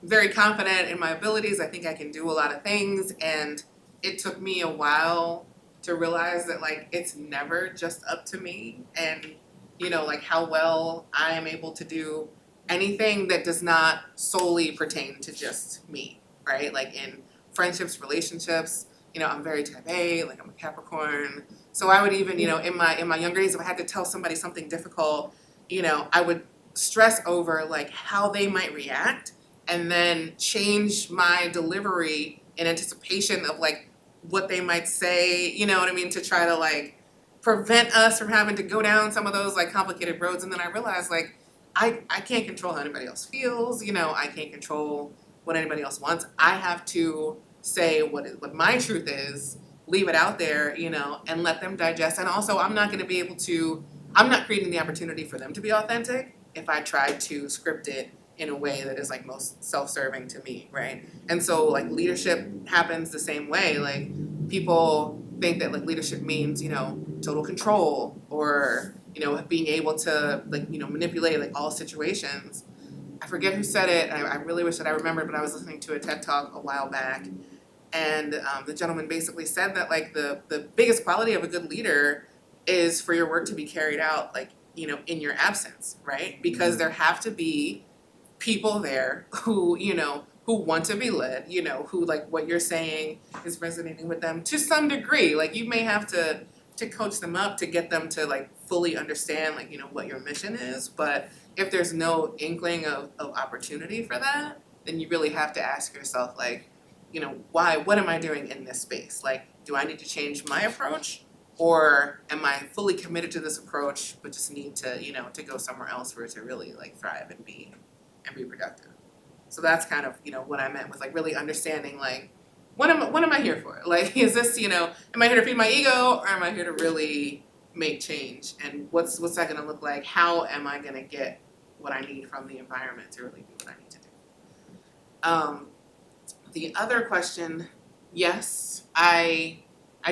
very confident in my abilities. I think I can do a lot of things. And it took me a while to realize that like it's never just up to me, and like how well I am able to do anything that does not solely pertain to just me, right? Like in friendships, relationships, I'm very type A, like I'm a Capricorn. So I would even, in my younger days, if I had to tell somebody something difficult, I would stress over like how they might react and then change my delivery in anticipation of like what they might say, to try to like prevent us from having to go down some of those like complicated roads. And then I realized like I can't control how anybody else feels, I can't control what anybody else wants. I have to say what my truth is, leave it out there, and let them digest. And also I'm not gonna be able to I'm not creating the opportunity for them to be authentic if I try to script it in a way that is like most self-serving to me, right? And so like leadership happens the same way. Like people think that like leadership means, you know, total control or, you know, being able to like, you know, manipulate like all situations. I forget who said it. I really wish that I remembered, but I was listening to a TED Talk a while back, and the gentleman basically said that like the biggest quality of a good leader is for your work to be carried out like, you know, in your absence, right? Because there have to be people there who, you know, who want to be led, you know, who like what you're saying is resonating with them to some degree. Like you may have to coach them up to get them to like fully understand like, you know, what your mission is. But if there's no inkling of opportunity for that, then you really have to ask yourself like, you know, what am I doing in this space? Like, do I need to change my approach? Or am I fully committed to this approach, but just need to, you know, to go somewhere else for it to really like thrive and be productive? So that's kind of, you know, what I meant with like really understanding like, what am I here for? Like, is this, you know, am I here to feed my ego or am I here to really make change? And what's that gonna look like? How am I gonna get what I need from the environment to really do what I need to do? The other question, yes, I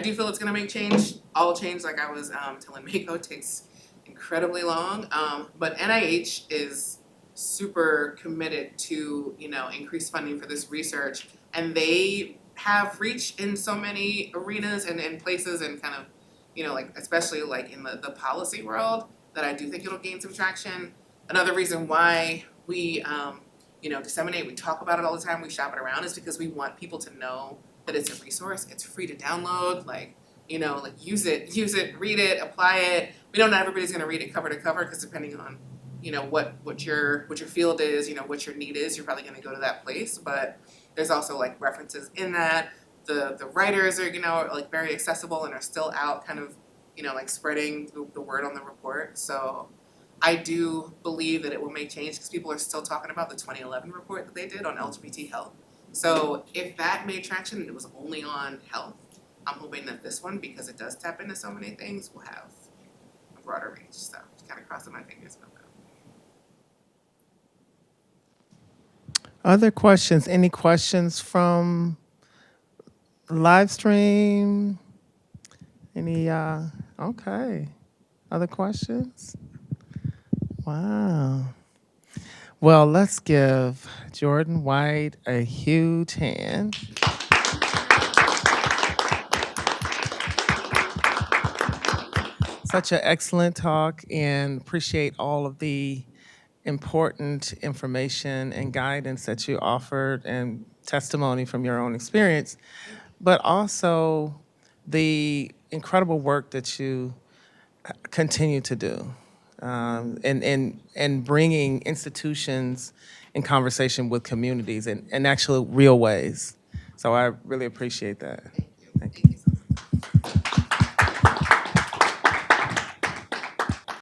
do feel it's gonna make change. All change, like I was telling Mako, takes incredibly long. But NIH is super committed to, you know, increase funding for this research, and they have reach in so many arenas and places and kind of, you know, like especially like in the policy world, that I do think it'll gain some traction. Another reason why we you know, disseminate, we talk about it all the time, we shop it around, is because we want people to know that it's a resource, it's free to download, like, you know, like use it, read it, apply it. We know not everybody's gonna read it cover to cover, because depending on, you know, what your field is, you know, what your need is, you're probably gonna go to that place. But there's also like references in that. The writers are, you know, like very accessible and are still out kind of, you know, like spreading the word on the report. So I do believe that it will make change, because people are still talking about the 2011 report that they did on LGBT health. So if that made traction and it was only on health, I'm hoping that this one, because it does tap into so many things, will have a broader reach. So just kind of crossing my fingers about that. Other questions? Any questions from live stream? Any, okay. Other questions? Wow. Well, let's give Jordyn White a huge hand. Such an excellent talk, and appreciate all of the important information and guidance that you offered and testimony from your own experience, but also the incredible work that you continue to do and bringing institutions in conversation with communities in actual real ways. So I really appreciate that.